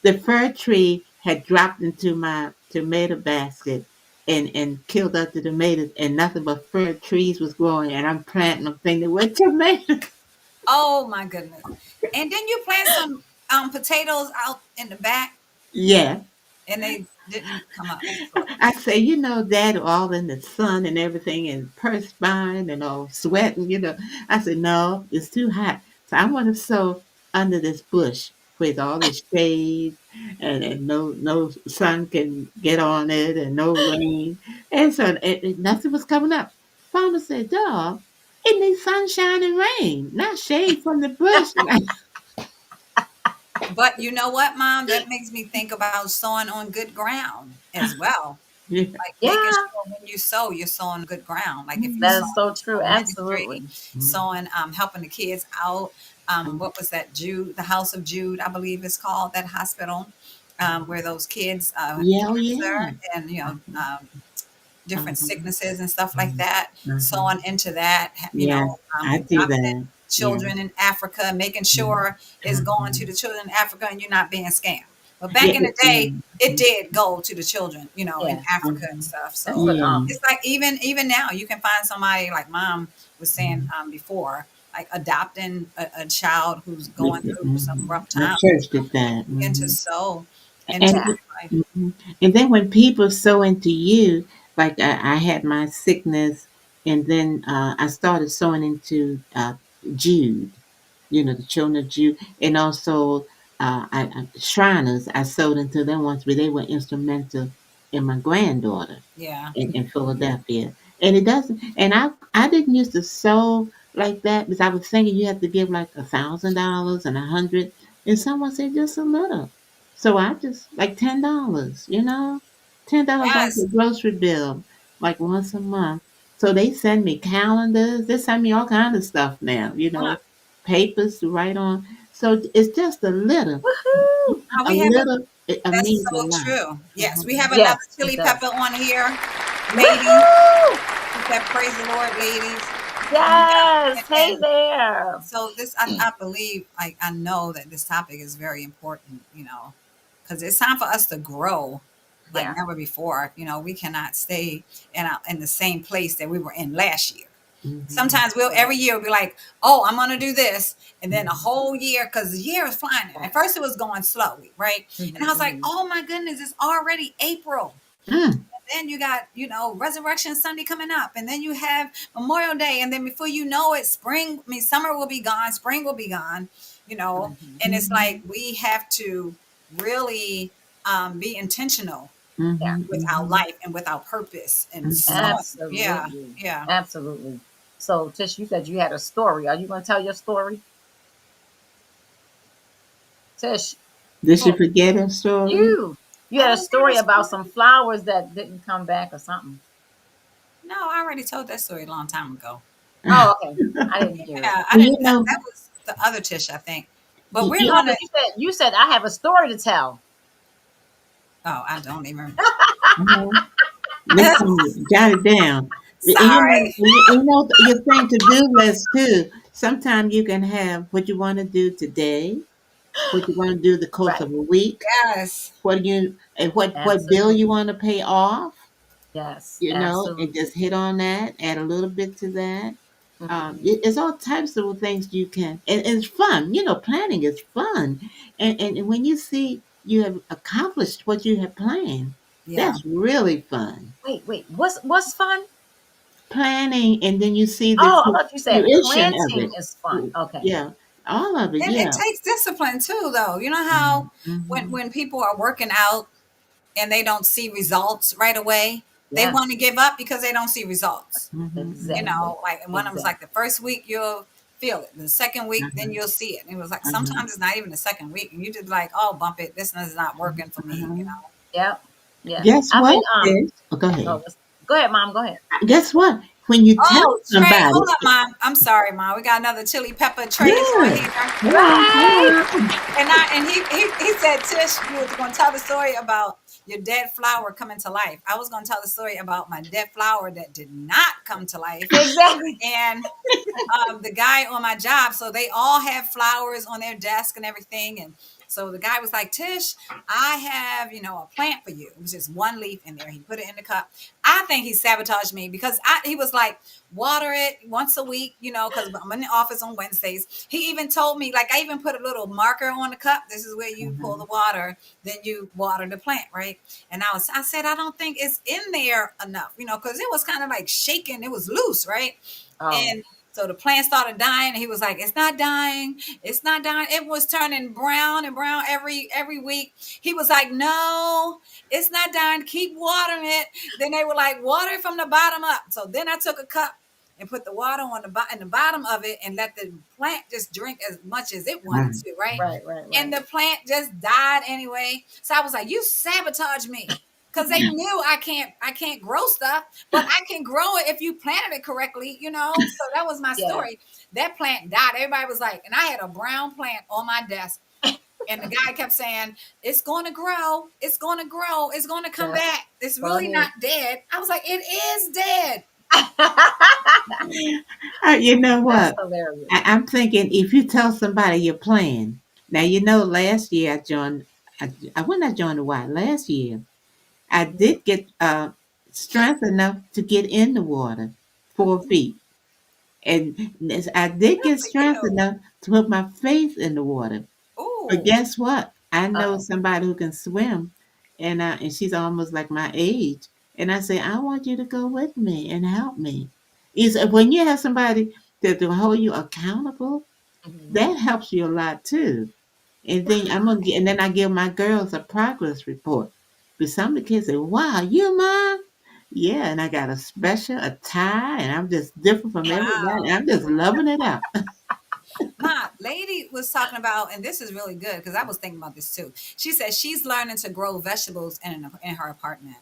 [SPEAKER 3] The fir tree had dropped into my tomato basket and killed out the tomatoes, and nothing but fir trees was growing, and I'm planting them thinking, "What tomatoes?"
[SPEAKER 1] Oh my goodness. And then you plant some potatoes out in the back,
[SPEAKER 3] Yeah.
[SPEAKER 1] and they didn't come up. So,
[SPEAKER 3] I say, Dad, all in the sun and everything, and perspiring and all sweating. I said, "No, it's too hot. So I want to sew under this bush with all the shade, and no sun can get on it, and no rain." And so nothing was coming up. Farmer said, "Dog, it needs sunshine and rain, not shade from the bush."
[SPEAKER 1] but you know what, Mom? That makes me think about sowing on good ground as well.
[SPEAKER 3] Yeah.
[SPEAKER 1] Like making
[SPEAKER 2] Yeah,
[SPEAKER 1] sure when you sow, you're sowing good ground. Like if you're
[SPEAKER 2] that is
[SPEAKER 3] Mhm.
[SPEAKER 1] sowing
[SPEAKER 2] so
[SPEAKER 1] into
[SPEAKER 2] true.
[SPEAKER 1] a ministry,
[SPEAKER 2] Absolutely.
[SPEAKER 1] sowing, helping the kids out, what was that, Jude, the House of Jude, I believe it's called, that hospital, where those kids have
[SPEAKER 3] Yeah, oh
[SPEAKER 1] cancer
[SPEAKER 3] yeah.
[SPEAKER 1] and different
[SPEAKER 3] Uh-huh.
[SPEAKER 1] sicknesses and stuff like
[SPEAKER 3] Mhm.
[SPEAKER 1] that. So
[SPEAKER 3] Uh-huh.
[SPEAKER 1] on into that,
[SPEAKER 3] Yes, I do
[SPEAKER 1] adopting
[SPEAKER 3] that. Yeah.
[SPEAKER 1] children in Africa, making
[SPEAKER 3] Mhm.
[SPEAKER 1] sure it's going to
[SPEAKER 3] Uh-huh.
[SPEAKER 1] the children in Africa and you're not being scammed. But back
[SPEAKER 3] Yeah,
[SPEAKER 1] in the
[SPEAKER 3] yeah.
[SPEAKER 1] day, it did go to the children, in
[SPEAKER 2] Yeah.
[SPEAKER 1] Africa and
[SPEAKER 3] Uh-huh.
[SPEAKER 1] stuff.
[SPEAKER 2] That's
[SPEAKER 1] So
[SPEAKER 2] what
[SPEAKER 3] Yeah.
[SPEAKER 1] it's like even now, you can find somebody like Mom was saying
[SPEAKER 3] Mhm.
[SPEAKER 1] before, like adopting a child who's going through some rough
[SPEAKER 3] My
[SPEAKER 1] times,
[SPEAKER 3] church did that.
[SPEAKER 1] begin to
[SPEAKER 3] Hmm.
[SPEAKER 1] sow into
[SPEAKER 3] And
[SPEAKER 2] yeah.
[SPEAKER 1] their life.
[SPEAKER 3] mhm. And then when people sow into you, like I had my sickness, and then I started sowing into Jude, the children of Jude, and also Shriners. I sowed into them once, but they were instrumental in my granddaughter
[SPEAKER 1] Yeah.
[SPEAKER 3] in Philadelphia. And it doesn't. And I didn't used to sew like that because I was thinking you have to give like $1,000 and 100, and someone said just a little. So I just like $10, $10 off the
[SPEAKER 1] Yes.
[SPEAKER 3] grocery bill, like once a month. So they send me calendars. They send me all kind of stuff now. Papers to write on. So it's just a little.
[SPEAKER 2] Woohoo!
[SPEAKER 1] We
[SPEAKER 3] A
[SPEAKER 1] have a
[SPEAKER 3] little. It
[SPEAKER 1] That's
[SPEAKER 3] means a
[SPEAKER 1] so
[SPEAKER 3] lot.
[SPEAKER 1] true. Yes,
[SPEAKER 3] Uh-huh.
[SPEAKER 1] we have another
[SPEAKER 2] Yes, it
[SPEAKER 1] chili pepper
[SPEAKER 2] does.
[SPEAKER 1] on here, lady.
[SPEAKER 2] Woohoo!
[SPEAKER 1] She said, "Praise the Lord, ladies." Yeah,
[SPEAKER 2] Yes. Hey
[SPEAKER 1] and
[SPEAKER 2] there.
[SPEAKER 1] so this, I believe, I know that this topic is very important. Because it's time for us to grow like
[SPEAKER 2] Yeah.
[SPEAKER 1] never before. We cannot stay in the same place that we were in last year.
[SPEAKER 3] Mhm.
[SPEAKER 1] Sometimes every year we'll be like, oh, I'm gonna do this, and then a
[SPEAKER 3] Mhm.
[SPEAKER 1] whole year, because the year is flying. At
[SPEAKER 2] Right.
[SPEAKER 1] first it was going slowly, right?
[SPEAKER 2] Mm-hmm,
[SPEAKER 1] And I was like,
[SPEAKER 2] mm-hmm.
[SPEAKER 1] oh my goodness, it's already April.
[SPEAKER 3] Mm.
[SPEAKER 1] Then you got, Resurrection Sunday coming up, and then you have Memorial Day, and then before you know it, summer will be gone, spring will be gone,
[SPEAKER 2] Mm-hmm.
[SPEAKER 1] and it's like
[SPEAKER 3] Mhm.
[SPEAKER 1] we have to really be intentional
[SPEAKER 2] Yeah.
[SPEAKER 3] Mhm.
[SPEAKER 1] with our
[SPEAKER 3] Mhm.
[SPEAKER 1] life and with our purpose and
[SPEAKER 3] Mhm.
[SPEAKER 1] sowing. Yeah,
[SPEAKER 2] Absolutely.
[SPEAKER 1] yeah.
[SPEAKER 2] Absolutely. So, Tish, you said you had a story. Are you going to tell your story? Tish,
[SPEAKER 3] Did she
[SPEAKER 1] Oh,
[SPEAKER 3] forget her story?
[SPEAKER 2] you
[SPEAKER 1] I
[SPEAKER 2] had a
[SPEAKER 1] don't have a
[SPEAKER 2] story about
[SPEAKER 1] story.
[SPEAKER 2] some flowers that didn't come back or something.
[SPEAKER 1] No, I already told that story a long time ago.
[SPEAKER 2] Oh, okay. I didn't hear it.
[SPEAKER 1] Yeah, I
[SPEAKER 3] Well,
[SPEAKER 1] didn't. That was the other Tish, I think. But we're
[SPEAKER 3] you,
[SPEAKER 2] No,
[SPEAKER 1] gonna.
[SPEAKER 2] but you said I have a story to tell.
[SPEAKER 1] Oh, I don't even.
[SPEAKER 3] uh-huh. Next time, jot it down.
[SPEAKER 1] Sorry.
[SPEAKER 3] Your thing to do list too. Sometimes you can have what you want to do today, what you want to do the course
[SPEAKER 2] Right.
[SPEAKER 3] of a week,
[SPEAKER 1] Yes.
[SPEAKER 3] what bill you
[SPEAKER 2] Absolutely.
[SPEAKER 3] want to pay off,
[SPEAKER 2] Yes,
[SPEAKER 3] and just
[SPEAKER 2] absolutely.
[SPEAKER 3] hit on that, add a little bit to that.
[SPEAKER 2] Hmm.
[SPEAKER 3] It's all types of things you can, and it's fun. Planning is fun, and when you see you have accomplished what you have planned,
[SPEAKER 1] Yeah.
[SPEAKER 3] that's really fun.
[SPEAKER 2] Wait. What's fun?
[SPEAKER 3] Planning, and then you see the
[SPEAKER 2] Oh, I thought you said
[SPEAKER 3] fruition of
[SPEAKER 2] planting
[SPEAKER 3] it.
[SPEAKER 2] is fun. Okay.
[SPEAKER 3] Yeah, all of it.
[SPEAKER 1] And it
[SPEAKER 3] Yeah.
[SPEAKER 1] takes discipline too, though. You know how
[SPEAKER 3] Mm-hmm.
[SPEAKER 1] when people are working out and they don't see results right away, they
[SPEAKER 2] Yeah.
[SPEAKER 1] want to give up because they don't see results.
[SPEAKER 3] Mm-hmm.
[SPEAKER 2] Exactly.
[SPEAKER 1] Like, and one of them was like
[SPEAKER 2] Exactly.
[SPEAKER 1] the first week you'll feel it, the second week then
[SPEAKER 3] Uh-huh.
[SPEAKER 1] you'll see it. And it was like
[SPEAKER 3] Uh-huh.
[SPEAKER 1] sometimes it's not even the second week, and you just like, oh, bump it. This is not working for me.
[SPEAKER 3] Uh-huh.
[SPEAKER 2] Yep. Yeah.
[SPEAKER 3] Guess
[SPEAKER 2] I've
[SPEAKER 3] what,
[SPEAKER 2] been
[SPEAKER 3] sis? Oh, go
[SPEAKER 2] oh,
[SPEAKER 3] ahead.
[SPEAKER 2] go ahead, mom. Go ahead.
[SPEAKER 3] Guess what? When you tell
[SPEAKER 1] Oh, Trey,
[SPEAKER 3] somebody,
[SPEAKER 1] hold up, Mom. I'm sorry, Mom. We got another chili pepper. Trey's on
[SPEAKER 3] yeah,
[SPEAKER 1] here.
[SPEAKER 3] hello,
[SPEAKER 2] Right.
[SPEAKER 3] hello.
[SPEAKER 1] And he said, Tish, you were going to tell the story about your dead flower coming to life. I was going to tell the story about my dead flower that did not come to life.
[SPEAKER 2] Exactly.
[SPEAKER 1] And the guy on my job, so they all have flowers on their desk and everything. And so the guy was like, Tish, I have, a plant for you. It was just one leaf in there. He put it in the cup. I think he sabotaged me because he was like, water it once a week, because I'm in the office on Wednesdays. He even told me, like, I even put a little marker on the cup. This is where you pull the
[SPEAKER 3] Uh-huh.
[SPEAKER 1] water, then you water the plant, right? And I said, I don't think it's in there enough, because it was kind of like shaking. It was loose, right?
[SPEAKER 2] Oh,
[SPEAKER 1] And so the plant started dying, and he was like, "It's not dying. It's not dying." It was turning brown and brown every week. He was like, "No, it's not dying. Keep watering it." Then they were like, "Water it from the bottom up." So then I took a cup and put the water on in the bottom of it, and let the plant just drink as much as it wanted
[SPEAKER 3] Right.
[SPEAKER 1] to, right?
[SPEAKER 2] right.
[SPEAKER 1] And the plant just died anyway. So I was like, "You sabotaged me." because they knew I can't grow stuff, but I can grow it if you planted it correctly, So that was my
[SPEAKER 2] Yeah.
[SPEAKER 1] story. That plant died. Everybody was like, and I had a brown plant on my desk. And the guy kept saying, it's going to grow. It's going to grow. It's going to come
[SPEAKER 2] Yeah.
[SPEAKER 1] back. It's really
[SPEAKER 2] Funny.
[SPEAKER 1] not dead. I was like, it is dead.
[SPEAKER 3] You know
[SPEAKER 2] That's
[SPEAKER 3] what?
[SPEAKER 2] hilarious.
[SPEAKER 3] I'm thinking if you tell somebody you're playing. Now, last year I joined, when I joined the Y, last year, I did get strength enough to get in the water 4 feet. And I did
[SPEAKER 1] Good
[SPEAKER 3] get
[SPEAKER 1] for
[SPEAKER 3] strength
[SPEAKER 1] you.
[SPEAKER 3] enough to put my face in the water. But
[SPEAKER 1] Ooh.
[SPEAKER 3] guess what? I know
[SPEAKER 2] Uh-oh.
[SPEAKER 3] somebody who can swim, and she's almost like my age. And I say, I want you to go with me and help me. Is when you have somebody to hold you accountable,
[SPEAKER 2] Mhm.
[SPEAKER 3] that helps you a lot too. And then and then I give my girls a progress report. But some of the kids say, "Wow, you mom." Yeah, and I got a special, a tie, and I'm just different from everybody.
[SPEAKER 1] Wow.
[SPEAKER 3] I'm just loving it up.
[SPEAKER 1] My lady was talking about, and this is really good because I was thinking about this too. She said she's learning to grow vegetables in her apartment.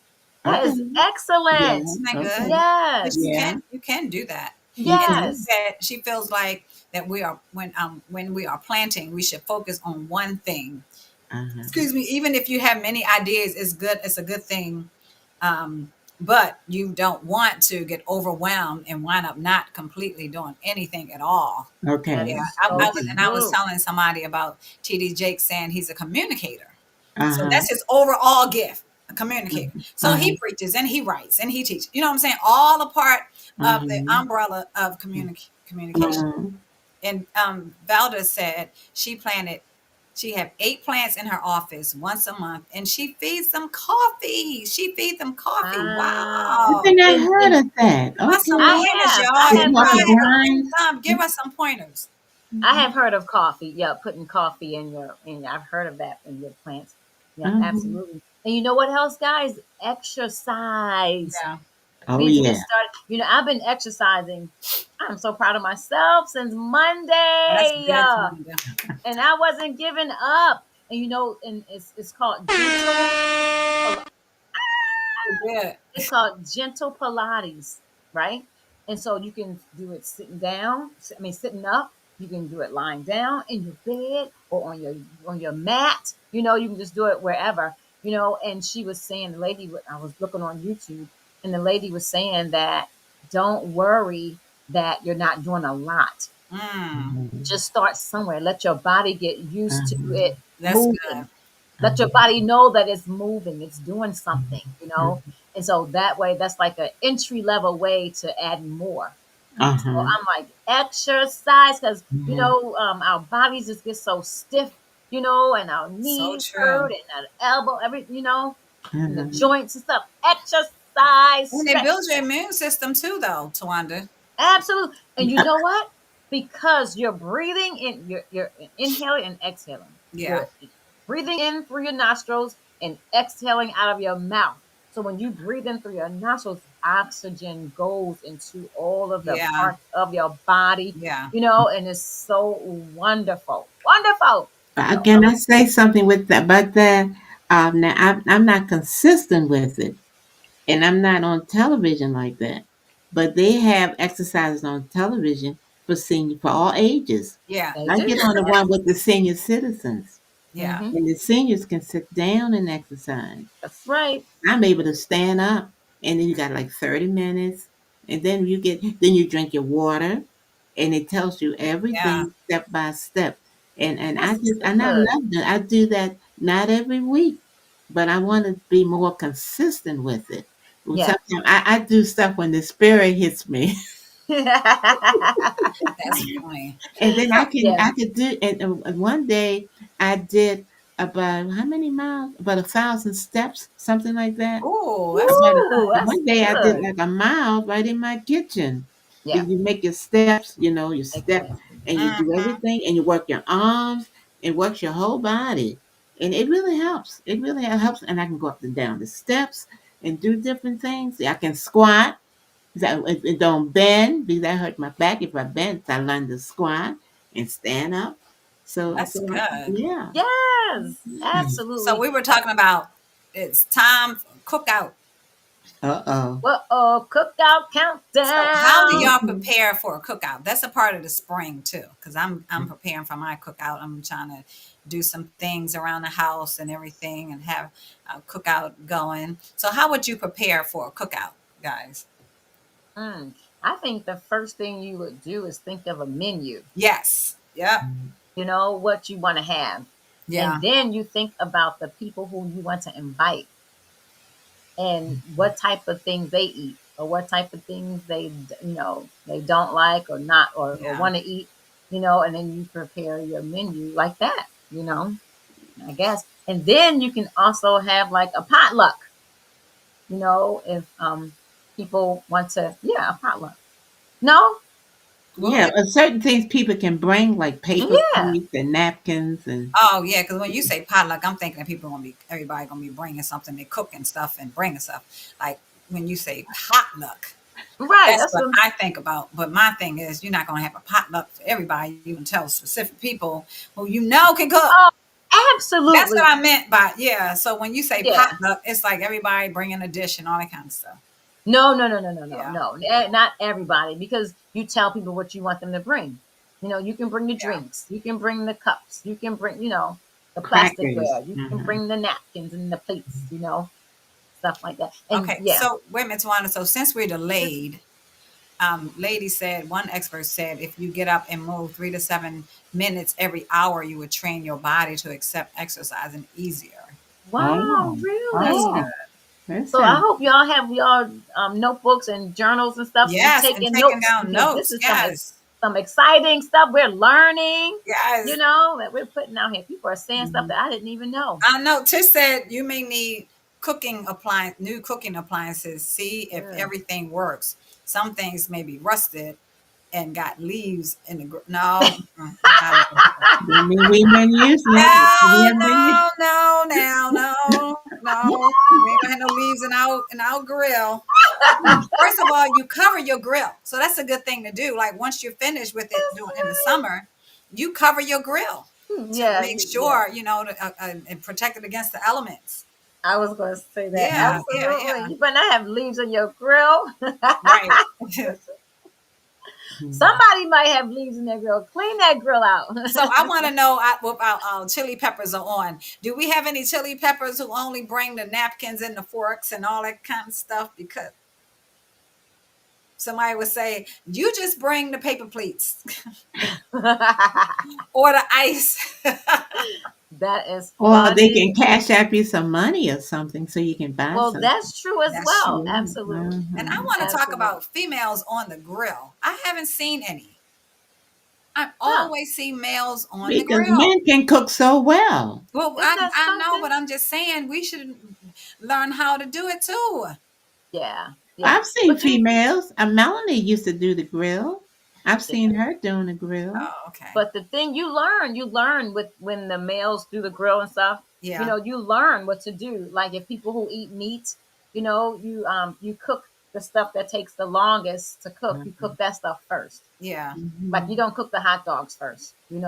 [SPEAKER 2] That
[SPEAKER 3] Okay.
[SPEAKER 2] is
[SPEAKER 3] Yeah.
[SPEAKER 2] excellent.
[SPEAKER 1] Isn't that good?
[SPEAKER 3] Okay.
[SPEAKER 1] Because
[SPEAKER 2] Yes.
[SPEAKER 3] Yeah.
[SPEAKER 1] you can do that.
[SPEAKER 3] You
[SPEAKER 1] And she
[SPEAKER 3] can.
[SPEAKER 2] Yes.
[SPEAKER 1] said she feels like that we are when we are planting, we should focus on one thing.
[SPEAKER 3] Uh-huh.
[SPEAKER 1] Excuse me. Even if you have many ideas, it's good. It's a good thing. But you don't want to get overwhelmed and wind up not completely doing anything at all.
[SPEAKER 2] That
[SPEAKER 3] Okay.
[SPEAKER 1] Yeah,
[SPEAKER 2] is
[SPEAKER 1] I
[SPEAKER 2] so
[SPEAKER 1] was,
[SPEAKER 3] Okay.
[SPEAKER 1] and I was
[SPEAKER 2] true.
[SPEAKER 1] telling somebody about TD Jake saying he's a communicator. So
[SPEAKER 3] Uh-huh.
[SPEAKER 1] that's his overall gift, a communicator. So
[SPEAKER 3] Uh-huh.
[SPEAKER 1] he preaches and he writes and he teaches. You know what I'm saying? All a part of the
[SPEAKER 3] Uh-huh.
[SPEAKER 1] umbrella of communication.
[SPEAKER 3] Uh-huh.
[SPEAKER 1] And Valda said she have 8 plants in her office once a month, and she feeds them coffee. She feeds them coffee.
[SPEAKER 3] I
[SPEAKER 2] Wow.
[SPEAKER 1] Wow!
[SPEAKER 3] think I heard
[SPEAKER 2] And
[SPEAKER 3] of that.
[SPEAKER 1] Give us some
[SPEAKER 2] I
[SPEAKER 3] Okay.
[SPEAKER 1] pointers,
[SPEAKER 2] have.
[SPEAKER 1] y'all.
[SPEAKER 2] I
[SPEAKER 3] The
[SPEAKER 2] have
[SPEAKER 1] Go
[SPEAKER 2] heard
[SPEAKER 3] coffee
[SPEAKER 2] of
[SPEAKER 1] ahead,
[SPEAKER 3] grinds.
[SPEAKER 1] give us some pointers.
[SPEAKER 2] I have heard of coffee. Yeah, putting coffee in I've heard of that in your plants. Yeah,
[SPEAKER 3] Uh-huh.
[SPEAKER 2] absolutely. And you know what else, guys? Exercise.
[SPEAKER 1] Yeah,
[SPEAKER 3] Oh
[SPEAKER 2] We need to get
[SPEAKER 3] yeah.
[SPEAKER 2] started. I've been exercising. I'm so proud of myself since
[SPEAKER 1] that's
[SPEAKER 2] Monday.
[SPEAKER 1] good, Tawanda.
[SPEAKER 2] And I wasn't giving up. And and it's called
[SPEAKER 1] Good.
[SPEAKER 2] gentle Pilates, right? And so you can do it sitting down. Sitting up. You can do it lying down in your bed or on your mat. You can just do it wherever. And she was saying, the lady, I was looking on YouTube, and the lady was saying that don't worry that you're not doing a lot.
[SPEAKER 1] Mm,
[SPEAKER 3] Uh-huh.
[SPEAKER 2] Just start somewhere. Let your body get used to
[SPEAKER 3] Uh-huh.
[SPEAKER 2] it
[SPEAKER 1] that's
[SPEAKER 2] moving.
[SPEAKER 1] good.
[SPEAKER 2] Let your
[SPEAKER 3] Uh-huh.
[SPEAKER 2] body know that it's moving, it's doing something. And so that way, that's like an entry level way to add more. So
[SPEAKER 3] Uh-huh.
[SPEAKER 2] I'm like, exercise, because,
[SPEAKER 3] Uh-huh.
[SPEAKER 2] our bodies just get so stiff, and our
[SPEAKER 1] So
[SPEAKER 2] knees
[SPEAKER 1] true.
[SPEAKER 2] hurt and our elbow, and the
[SPEAKER 3] Uh-huh.
[SPEAKER 2] joints and stuff. Exercise,
[SPEAKER 1] And it
[SPEAKER 2] stretch.
[SPEAKER 1] builds your immune system too, though, Tawanda.
[SPEAKER 2] Absolutely. And you know what? Because you're breathing in, you're inhaling and exhaling.
[SPEAKER 1] Yeah,
[SPEAKER 2] You're breathing in through your nostrils and exhaling out of your mouth. So when you breathe in through your nostrils, oxygen goes into all of the
[SPEAKER 1] yeah,
[SPEAKER 2] parts of your body,
[SPEAKER 1] yeah.
[SPEAKER 2] and it's so wonderful. Wonderful. So
[SPEAKER 3] Can I say something with that? But that now I'm not consistent with it, and I'm not on television like that. But they have exercises on television for all ages.
[SPEAKER 1] Yeah,
[SPEAKER 2] they
[SPEAKER 3] I
[SPEAKER 2] do.
[SPEAKER 3] get on the one
[SPEAKER 1] yes,
[SPEAKER 3] with the senior citizens,
[SPEAKER 1] yeah,
[SPEAKER 2] Hmm.
[SPEAKER 3] and the seniors can sit down and exercise.
[SPEAKER 2] That's right.
[SPEAKER 3] I'm able to stand up, and then you got like 30 minutes, and then you drink your water, and it tells you
[SPEAKER 1] yeah.
[SPEAKER 3] everything step by step. And
[SPEAKER 2] That's
[SPEAKER 3] I
[SPEAKER 2] good.
[SPEAKER 3] love that. I do that not every week, but I want to be more consistent with it. Well,
[SPEAKER 2] Yeah.
[SPEAKER 3] sometimes I do stuff when the spirit hits me.
[SPEAKER 1] That's funny.
[SPEAKER 3] And then
[SPEAKER 2] Yeah.
[SPEAKER 3] I could do and one day I did about how many miles? About 1,000 steps, something like that.
[SPEAKER 1] Oh, that's
[SPEAKER 3] About
[SPEAKER 2] Ooh, that's
[SPEAKER 3] one day I did
[SPEAKER 2] good.
[SPEAKER 3] like a mile right in my kitchen.
[SPEAKER 2] Yeah.
[SPEAKER 3] You make your steps, you step
[SPEAKER 2] Exactly.
[SPEAKER 3] and you do
[SPEAKER 1] mm-hmm.
[SPEAKER 3] everything and you work your arms and works your whole body. And it really helps. It really helps. And I can go up and down the steps and do different things. I can squat. So it don't bend because I hurt my back if I bend. So I learned to squat and stand up.
[SPEAKER 1] That's good.
[SPEAKER 3] Yeah.
[SPEAKER 2] Yes,
[SPEAKER 1] So
[SPEAKER 2] absolutely.
[SPEAKER 1] we were talking about it's time. cookout.
[SPEAKER 3] Uh-oh.
[SPEAKER 2] Uh-oh, cookout
[SPEAKER 1] So how do
[SPEAKER 2] countdown.
[SPEAKER 1] y'all
[SPEAKER 3] Mhm.
[SPEAKER 1] prepare for a cookout? That's a part of the spring too, because I'm preparing for my cookout. I'm trying to do some things around the house and everything, and have a cookout going. So how would you prepare for a cookout, guys?
[SPEAKER 2] Mm. I think the first thing you would do is think of a menu,
[SPEAKER 1] Yes. Yep.
[SPEAKER 2] you know, what you want to have. And
[SPEAKER 1] Yeah.
[SPEAKER 2] then you think about the people who you want to invite and what type of things they eat or what type of things they don't like or not or
[SPEAKER 1] Yeah.
[SPEAKER 2] want to eat, and then you prepare your menu like that, I guess. And then you can also have like a potluck, if people want to, yeah, a potluck. No?
[SPEAKER 1] What
[SPEAKER 3] Yeah,
[SPEAKER 1] was
[SPEAKER 3] certain things people can bring, like paper
[SPEAKER 2] Yeah.
[SPEAKER 3] plates and napkins and
[SPEAKER 1] Oh yeah, because when you say potluck, I'm thinking that everybody gonna be bringing something, they cooking stuff and bringing stuff. Like when you say potluck,
[SPEAKER 2] Right.
[SPEAKER 1] that's
[SPEAKER 2] That's
[SPEAKER 1] what
[SPEAKER 2] what
[SPEAKER 1] I think about. But my thing is, you're not gonna have a potluck for everybody. You can tell specific people who you know can cook.
[SPEAKER 2] Oh,
[SPEAKER 1] That's what
[SPEAKER 2] absolutely.
[SPEAKER 1] I meant by yeah. So when you say
[SPEAKER 2] Yeah.
[SPEAKER 1] potluck, it's like everybody bringing a dish and all that kind of stuff.
[SPEAKER 2] No, no, no, no, no, no,
[SPEAKER 1] Yeah,
[SPEAKER 2] no. Not everybody, because you tell people what you want them to bring. You can bring the
[SPEAKER 1] yeah.
[SPEAKER 2] drinks, you can bring the cups, you can bring, the
[SPEAKER 3] crackers.
[SPEAKER 2] plasticware, you can
[SPEAKER 3] Hmm.
[SPEAKER 2] bring the napkins and the plates, stuff like that. And
[SPEAKER 1] Okay,
[SPEAKER 2] yeah.
[SPEAKER 1] so wait a minute, Tawana. So since we're delayed, lady said, one expert said, if you get up and move 3 to 7 minutes every hour, you would train your body to accept exercising easier.
[SPEAKER 2] Wow,
[SPEAKER 3] Oh,
[SPEAKER 1] That's
[SPEAKER 2] really?
[SPEAKER 1] good.
[SPEAKER 3] oh, that
[SPEAKER 2] So I
[SPEAKER 3] sounds.
[SPEAKER 2] hope y'all have y'all notebooks and journals and stuff and
[SPEAKER 1] Yes, and
[SPEAKER 2] taking
[SPEAKER 1] taking
[SPEAKER 2] notes,
[SPEAKER 1] down
[SPEAKER 2] because this
[SPEAKER 1] notes.
[SPEAKER 2] is
[SPEAKER 1] Yes,
[SPEAKER 2] some exciting stuff we're learning,
[SPEAKER 1] yes.
[SPEAKER 2] that we're putting out here. People are saying stuff
[SPEAKER 3] Mhm.
[SPEAKER 2] that I didn't even know.
[SPEAKER 1] I know. Tish said you may need new cooking appliances. See if
[SPEAKER 2] Yeah.
[SPEAKER 1] everything works. Some things may be rusted and got leaves in the. No, I'm not looking for that.
[SPEAKER 3] I mean, we've been using it. We
[SPEAKER 1] No,
[SPEAKER 3] haven't been.
[SPEAKER 1] no, no, now, no, no. We ain't gonna have no leaves in our grill. First of all, you cover your grill, so that's a good thing to do. Like once you're finished with it doing in the summer, you cover your grill to
[SPEAKER 2] Yeah,
[SPEAKER 1] make
[SPEAKER 2] yeah.
[SPEAKER 1] sure and protect it against the elements.
[SPEAKER 2] I was going to say that.
[SPEAKER 1] Yeah, yeah,
[SPEAKER 2] Absolutely.
[SPEAKER 1] yeah.
[SPEAKER 2] You better not have leaves on your grill.
[SPEAKER 1] Right.
[SPEAKER 3] Mhm.
[SPEAKER 2] Somebody might have leaves in their grill. Clean that grill out.
[SPEAKER 1] So I want to know what our chili peppers are on. Do we have any chili peppers who only bring the napkins and the forks and all that kind of stuff? Because somebody would say, you just bring the paper plates or the ice.
[SPEAKER 2] That is
[SPEAKER 3] Or they can
[SPEAKER 2] funny.
[SPEAKER 3] cash app you some money or something so you can buy
[SPEAKER 2] Well,
[SPEAKER 3] something.
[SPEAKER 2] that's true as
[SPEAKER 1] That's
[SPEAKER 2] well.
[SPEAKER 1] true.
[SPEAKER 3] Yeah.
[SPEAKER 2] Absolutely.
[SPEAKER 1] And I
[SPEAKER 3] Uh-huh.
[SPEAKER 1] want to talk
[SPEAKER 2] Absolutely.
[SPEAKER 1] about females on the grill. I haven't seen any. I
[SPEAKER 2] Huh.
[SPEAKER 1] always see males on the
[SPEAKER 3] Because
[SPEAKER 1] grill.
[SPEAKER 3] men can cook so well.
[SPEAKER 1] Well,
[SPEAKER 2] Isn't
[SPEAKER 1] I,
[SPEAKER 2] that
[SPEAKER 1] I know,
[SPEAKER 2] something?
[SPEAKER 1] but I'm just saying we should learn how to do it too.
[SPEAKER 2] Yeah. Yeah.
[SPEAKER 3] I've seen
[SPEAKER 2] But you
[SPEAKER 3] females. Melanie used to do the grill. I've
[SPEAKER 2] yeah.
[SPEAKER 3] seen her doing the grill.
[SPEAKER 1] Oh, okay.
[SPEAKER 2] But the thing you learn with when the males do the grill and stuff,
[SPEAKER 1] Yeah.
[SPEAKER 2] you learn what to do. Like if people who eat meat, you cook the stuff that takes the longest to cook. You
[SPEAKER 3] Mhm.
[SPEAKER 2] cook that stuff first.
[SPEAKER 1] Yeah.
[SPEAKER 2] Like you
[SPEAKER 3] Mhm.
[SPEAKER 2] don't cook the hot dogs first, You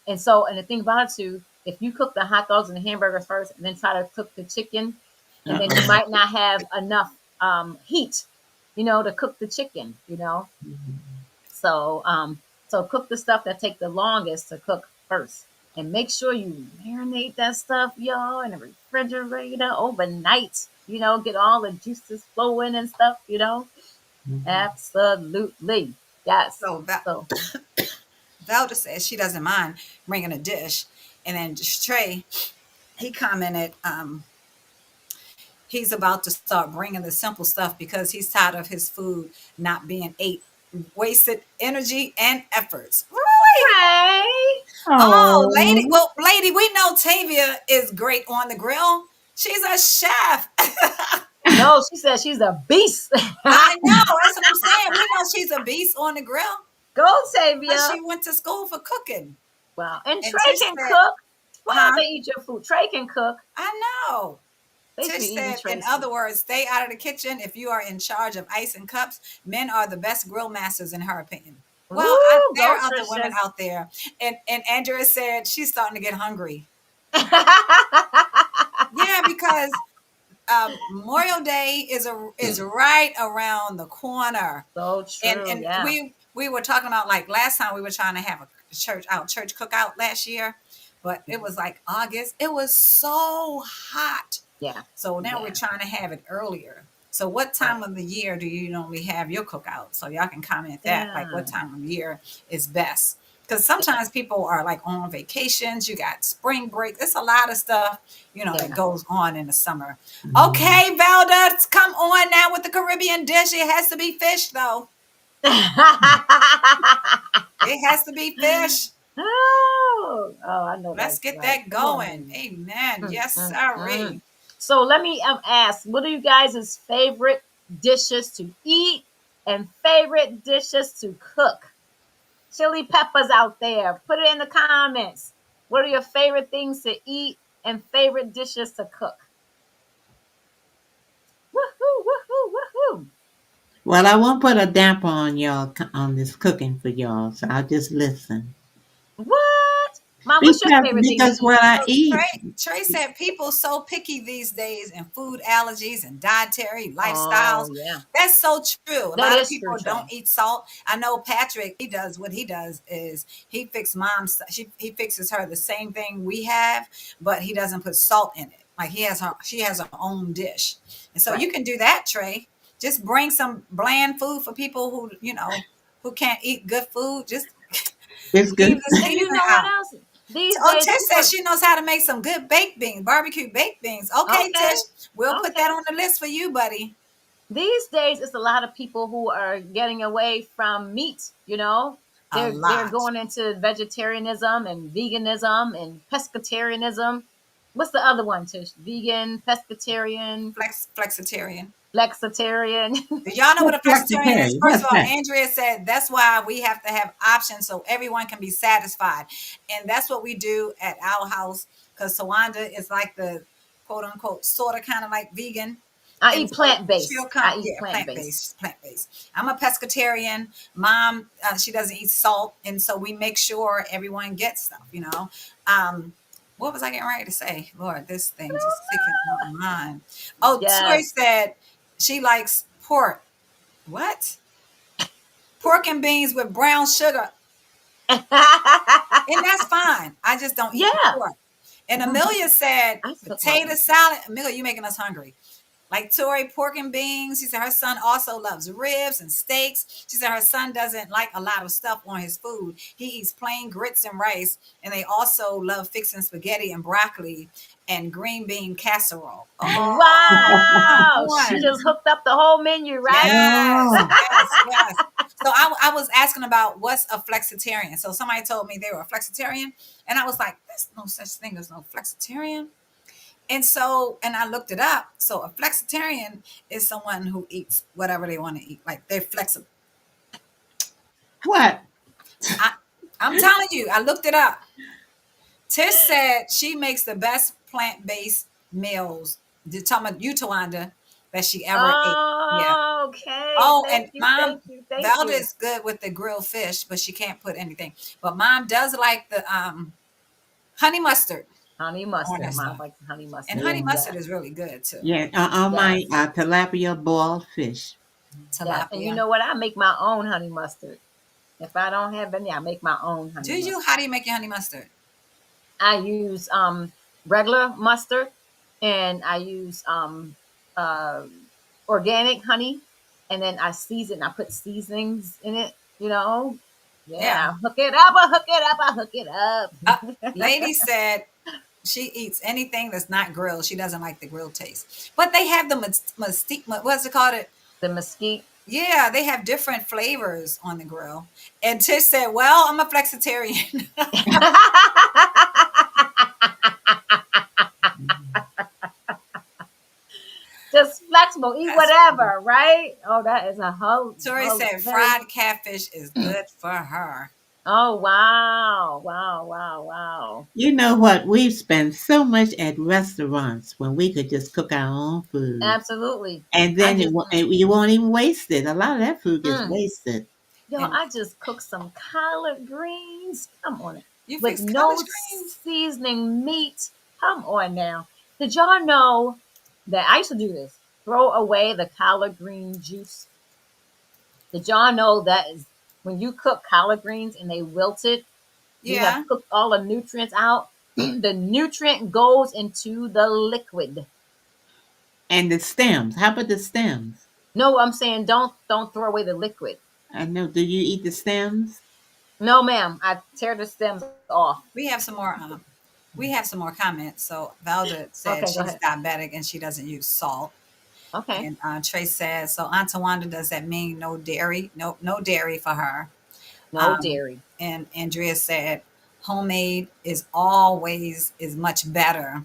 [SPEAKER 2] and the thing about it too, if you cook the hot dogs and the hamburgers first and then try to cook the chicken, and then you
[SPEAKER 3] Uh-oh.
[SPEAKER 2] might not have enough heat, to cook the chicken,
[SPEAKER 3] Mhm.
[SPEAKER 2] so, cook the stuff that take the longest to cook first, and make sure you marinate that stuff, y'all, in the refrigerator overnight. Get all the juices flowing and stuff.
[SPEAKER 3] Mhm.
[SPEAKER 2] Absolutely, yes.
[SPEAKER 1] So
[SPEAKER 2] So,
[SPEAKER 1] Velda says she doesn't mind bringing a dish, and then Trey, he commented, he's about to start bringing the simple stuff because he's tired of his food not being ate, wasted energy and efforts. Really?
[SPEAKER 2] Trey.
[SPEAKER 1] Oh, lady.
[SPEAKER 3] Oh.
[SPEAKER 1] Well, lady, we know Tavia is great on the grill. She's a chef.
[SPEAKER 2] No, she said she's a beast.
[SPEAKER 1] I know. That's what I'm saying. We know she's a beast on the grill
[SPEAKER 2] Go,
[SPEAKER 1] because
[SPEAKER 2] Tavia.
[SPEAKER 1] she went to school for cooking.
[SPEAKER 2] Wow. And
[SPEAKER 1] And
[SPEAKER 2] Trey
[SPEAKER 1] Tish
[SPEAKER 2] can
[SPEAKER 1] said,
[SPEAKER 2] cook. Why don't
[SPEAKER 1] huh?
[SPEAKER 2] they eat your food? Trey can cook.
[SPEAKER 1] I know.
[SPEAKER 2] They should
[SPEAKER 1] Tish
[SPEAKER 2] be eating
[SPEAKER 1] said, in
[SPEAKER 2] Trey's food.
[SPEAKER 1] other words, stay out of the kitchen if you are in charge of ice and cups. Men are the best grill masters, in her opinion. Well,
[SPEAKER 2] Ooh,
[SPEAKER 1] there
[SPEAKER 2] go,
[SPEAKER 1] are other women
[SPEAKER 2] Trisha.
[SPEAKER 1] out there. And Andrea said she's starting to get hungry. Yeah, because Memorial Day is right around the corner,
[SPEAKER 2] So
[SPEAKER 1] and
[SPEAKER 2] true. Yeah.
[SPEAKER 1] we were talking about like last time we were trying to have a church cookout last year, but it was like August. It was so hot,
[SPEAKER 2] Yeah.
[SPEAKER 1] so now we're
[SPEAKER 2] Yeah.
[SPEAKER 1] trying to have it earlier. So what
[SPEAKER 2] Right.
[SPEAKER 1] time of the year do you normally have your cookout? So y'all can comment that, like
[SPEAKER 2] Yeah.
[SPEAKER 1] what time of year is best. Because
[SPEAKER 2] Yeah.
[SPEAKER 1] sometimes people are like on vacations, you got spring break. There's a lot of stuff, that
[SPEAKER 2] Yeah.
[SPEAKER 1] goes on in the summer.
[SPEAKER 3] Mhm.
[SPEAKER 1] Okay, Velda, come on now with the Caribbean dish. It has to be fish, though. It has to be fish.
[SPEAKER 2] Oh, I know
[SPEAKER 1] Let's
[SPEAKER 2] that's
[SPEAKER 1] get
[SPEAKER 2] right.
[SPEAKER 1] that
[SPEAKER 2] Come on,
[SPEAKER 1] going.
[SPEAKER 2] baby.
[SPEAKER 1] Amen.
[SPEAKER 2] Mm,
[SPEAKER 1] Yes,
[SPEAKER 2] mm,
[SPEAKER 1] sirree.
[SPEAKER 2] mm. So let me ask, what are you guys' favorite dishes to eat and favorite dishes to cook? Chili peppers out there, put it in the comments. What are your favorite things to eat and favorite dishes to cook? Woohoo, woohoo, woohoo.
[SPEAKER 3] Well, I won't put a damper on y'all on this cooking for y'all, so I'll just listen.
[SPEAKER 2] What? Mom, what's your
[SPEAKER 3] Because
[SPEAKER 2] favorite thing to
[SPEAKER 3] because
[SPEAKER 2] eat?
[SPEAKER 3] what I
[SPEAKER 1] So
[SPEAKER 3] eat,
[SPEAKER 1] Trey said people so picky these days in food allergies and dietary
[SPEAKER 2] Oh,
[SPEAKER 1] lifestyles.
[SPEAKER 2] yeah.
[SPEAKER 1] That's so true. A
[SPEAKER 2] That
[SPEAKER 1] lot of
[SPEAKER 2] is true,
[SPEAKER 1] people don't
[SPEAKER 2] Trey.
[SPEAKER 1] eat salt. I know Patrick, he does what he does is he fixes mom's he fixes her the same thing we have, but he doesn't put salt in it. Like she has her own dish. And so
[SPEAKER 2] Right.
[SPEAKER 1] you can do that, Trey. Just bring some bland food for people who can't eat good food. Just
[SPEAKER 3] it's
[SPEAKER 1] leave
[SPEAKER 3] good.
[SPEAKER 1] the
[SPEAKER 2] And you
[SPEAKER 1] seasoning
[SPEAKER 2] know what
[SPEAKER 1] out.
[SPEAKER 2] else? These
[SPEAKER 1] Oh,
[SPEAKER 2] days,
[SPEAKER 1] Tish
[SPEAKER 2] people
[SPEAKER 1] says
[SPEAKER 2] are
[SPEAKER 1] she knows how to make some good baked beans, barbecue baked beans. Okay,
[SPEAKER 2] okay.
[SPEAKER 1] Tish, we'll put that
[SPEAKER 2] Okay.
[SPEAKER 1] on the list for you, buddy.
[SPEAKER 2] These days, it's a lot of people who are getting away from meat.
[SPEAKER 1] A
[SPEAKER 2] They're
[SPEAKER 1] lot.
[SPEAKER 2] going into vegetarianism and veganism and pescatarianism. What's the other one, Tish? Vegan, pescatarian,
[SPEAKER 1] Flexitarian.
[SPEAKER 2] flexitarian.
[SPEAKER 1] Do y'all know what a
[SPEAKER 3] What's
[SPEAKER 1] flexitarian is?
[SPEAKER 3] flexitarian?
[SPEAKER 1] First
[SPEAKER 3] What's
[SPEAKER 1] of all,
[SPEAKER 3] that?
[SPEAKER 1] Andrea said that's why we have to have options so everyone can be satisfied. And that's what we do at our house because Sawanda is like the quote unquote sort of kind of like vegan.
[SPEAKER 2] I
[SPEAKER 1] And
[SPEAKER 2] eat
[SPEAKER 1] so
[SPEAKER 2] plant
[SPEAKER 1] she'll
[SPEAKER 2] based.
[SPEAKER 1] come,
[SPEAKER 2] I eat
[SPEAKER 1] yeah,
[SPEAKER 2] plant based.
[SPEAKER 1] plant based. I'm a pescatarian. Mom, she doesn't eat salt. And so we make sure everyone gets stuff. What was I getting ready to say? Lord, this thing just kicking my mind. Oh, Tori
[SPEAKER 2] Yes.
[SPEAKER 1] said she likes pork. What? Pork and beans with brown sugar. And that's fine. I just don't eat the
[SPEAKER 2] Yeah.
[SPEAKER 1] pork. And
[SPEAKER 2] Mm,
[SPEAKER 1] Amelia said,
[SPEAKER 2] I cook my
[SPEAKER 1] potato
[SPEAKER 2] own.
[SPEAKER 1] salad. Amelia, you making us hungry. Like Tori, pork and beans. She said her son also loves ribs and steaks. She said her son doesn't like a lot of stuff on his food. He eats plain grits and rice. And they also love fixing spaghetti and broccoli and green bean casserole. Oh, come
[SPEAKER 2] Wow. She
[SPEAKER 1] on.
[SPEAKER 2] just hooked up the whole menu, right?
[SPEAKER 1] Yes,
[SPEAKER 3] Oh,
[SPEAKER 1] yes, yes. So I was asking about what's a flexitarian. So somebody told me they were a flexitarian, and I was like, "There's no such thing as no flexitarian." And I looked it up. So a flexitarian is someone who eats whatever they want to eat. Like they're flexible.
[SPEAKER 3] what?
[SPEAKER 1] I, I'm telling you, I looked it up. Tish said she makes the best plant-based meals. Talking about you, Tawanda, that she ever ate. Yeah.
[SPEAKER 2] Okay.
[SPEAKER 1] Oh,
[SPEAKER 2] Thank
[SPEAKER 1] and
[SPEAKER 2] you.
[SPEAKER 1] mom,
[SPEAKER 2] Thank you. Thank
[SPEAKER 1] Valda
[SPEAKER 2] you.
[SPEAKER 1] is good with the grilled fish, but she can't put anything. But mom does like the honey mustard
[SPEAKER 2] Honey
[SPEAKER 1] on her
[SPEAKER 2] mustard. Mom
[SPEAKER 1] stuff.
[SPEAKER 2] likes honey
[SPEAKER 1] And
[SPEAKER 2] mustard.
[SPEAKER 1] honey
[SPEAKER 3] Yeah,
[SPEAKER 1] mustard
[SPEAKER 2] Yes.
[SPEAKER 1] is really good too.
[SPEAKER 3] yeah. On my
[SPEAKER 2] Yes.
[SPEAKER 3] tilapia boiled fish.
[SPEAKER 2] Yes. And you
[SPEAKER 1] Tilapia.
[SPEAKER 2] know what? I make my own honey mustard. If I don't have any, I make my own
[SPEAKER 1] Do
[SPEAKER 2] honey
[SPEAKER 1] you?
[SPEAKER 2] mustard.
[SPEAKER 1] How do you make your honey mustard?
[SPEAKER 2] I use regular mustard and I use uh, organic honey, and then I season. I put seasonings in it. You know,
[SPEAKER 1] Yeah.
[SPEAKER 2] yeah. Hook it up. I hook it up. I hook it
[SPEAKER 1] Uh,
[SPEAKER 2] up.
[SPEAKER 1] lady said she eats anything that's not grilled. She doesn't like the grilled taste. But they have the mystique. What's it called? It.
[SPEAKER 2] The mesquite.
[SPEAKER 1] Yeah, they have different flavors on the grill. And Tish said, "Well, I'm a flexitarian."
[SPEAKER 2] Just flexible. Eat
[SPEAKER 1] That's funny.
[SPEAKER 2] whatever, right? Oh, that is a whole,
[SPEAKER 1] Tori
[SPEAKER 2] whole
[SPEAKER 1] said
[SPEAKER 2] very.
[SPEAKER 1] fried catfish is good for her.
[SPEAKER 2] Oh wow, wow, wow, wow.
[SPEAKER 3] You know what? We've spent so much at restaurants when we could just cook our own food,
[SPEAKER 2] Absolutely.
[SPEAKER 3] and
[SPEAKER 2] I
[SPEAKER 3] then
[SPEAKER 2] just
[SPEAKER 3] you won't even waste it. A lot of that food gets
[SPEAKER 2] mm,
[SPEAKER 3] wasted.
[SPEAKER 2] yo,
[SPEAKER 1] And
[SPEAKER 2] I just cooked some collard greens. Come on,
[SPEAKER 1] you
[SPEAKER 2] with
[SPEAKER 1] fix collard
[SPEAKER 2] no
[SPEAKER 1] greens?
[SPEAKER 2] seasoning meat. Come on now. Did y'all know? that I used to do this. Throw away the collard green juice. Did y'all know that is when you cook collard greens and they wilted, you have
[SPEAKER 1] Yeah.
[SPEAKER 2] cooked all the nutrients out. The nutrient goes into the liquid.
[SPEAKER 3] And the stems. How about the stems?
[SPEAKER 2] No, I'm saying don't throw away the liquid.
[SPEAKER 3] I know. Do you eat the stems?
[SPEAKER 2] No, ma'am. I tear the stems off.
[SPEAKER 1] We have some more. We have some more comments. So Valda said
[SPEAKER 2] Okay, go
[SPEAKER 1] she's
[SPEAKER 2] ahead.
[SPEAKER 1] diabetic and she doesn't use salt.
[SPEAKER 2] Okay.
[SPEAKER 1] And Trace says, so Aunt Wanda, does that mean no dairy? No, no dairy for her.
[SPEAKER 2] No
[SPEAKER 1] Um,
[SPEAKER 2] dairy.
[SPEAKER 1] and Andrea said, homemade is much better.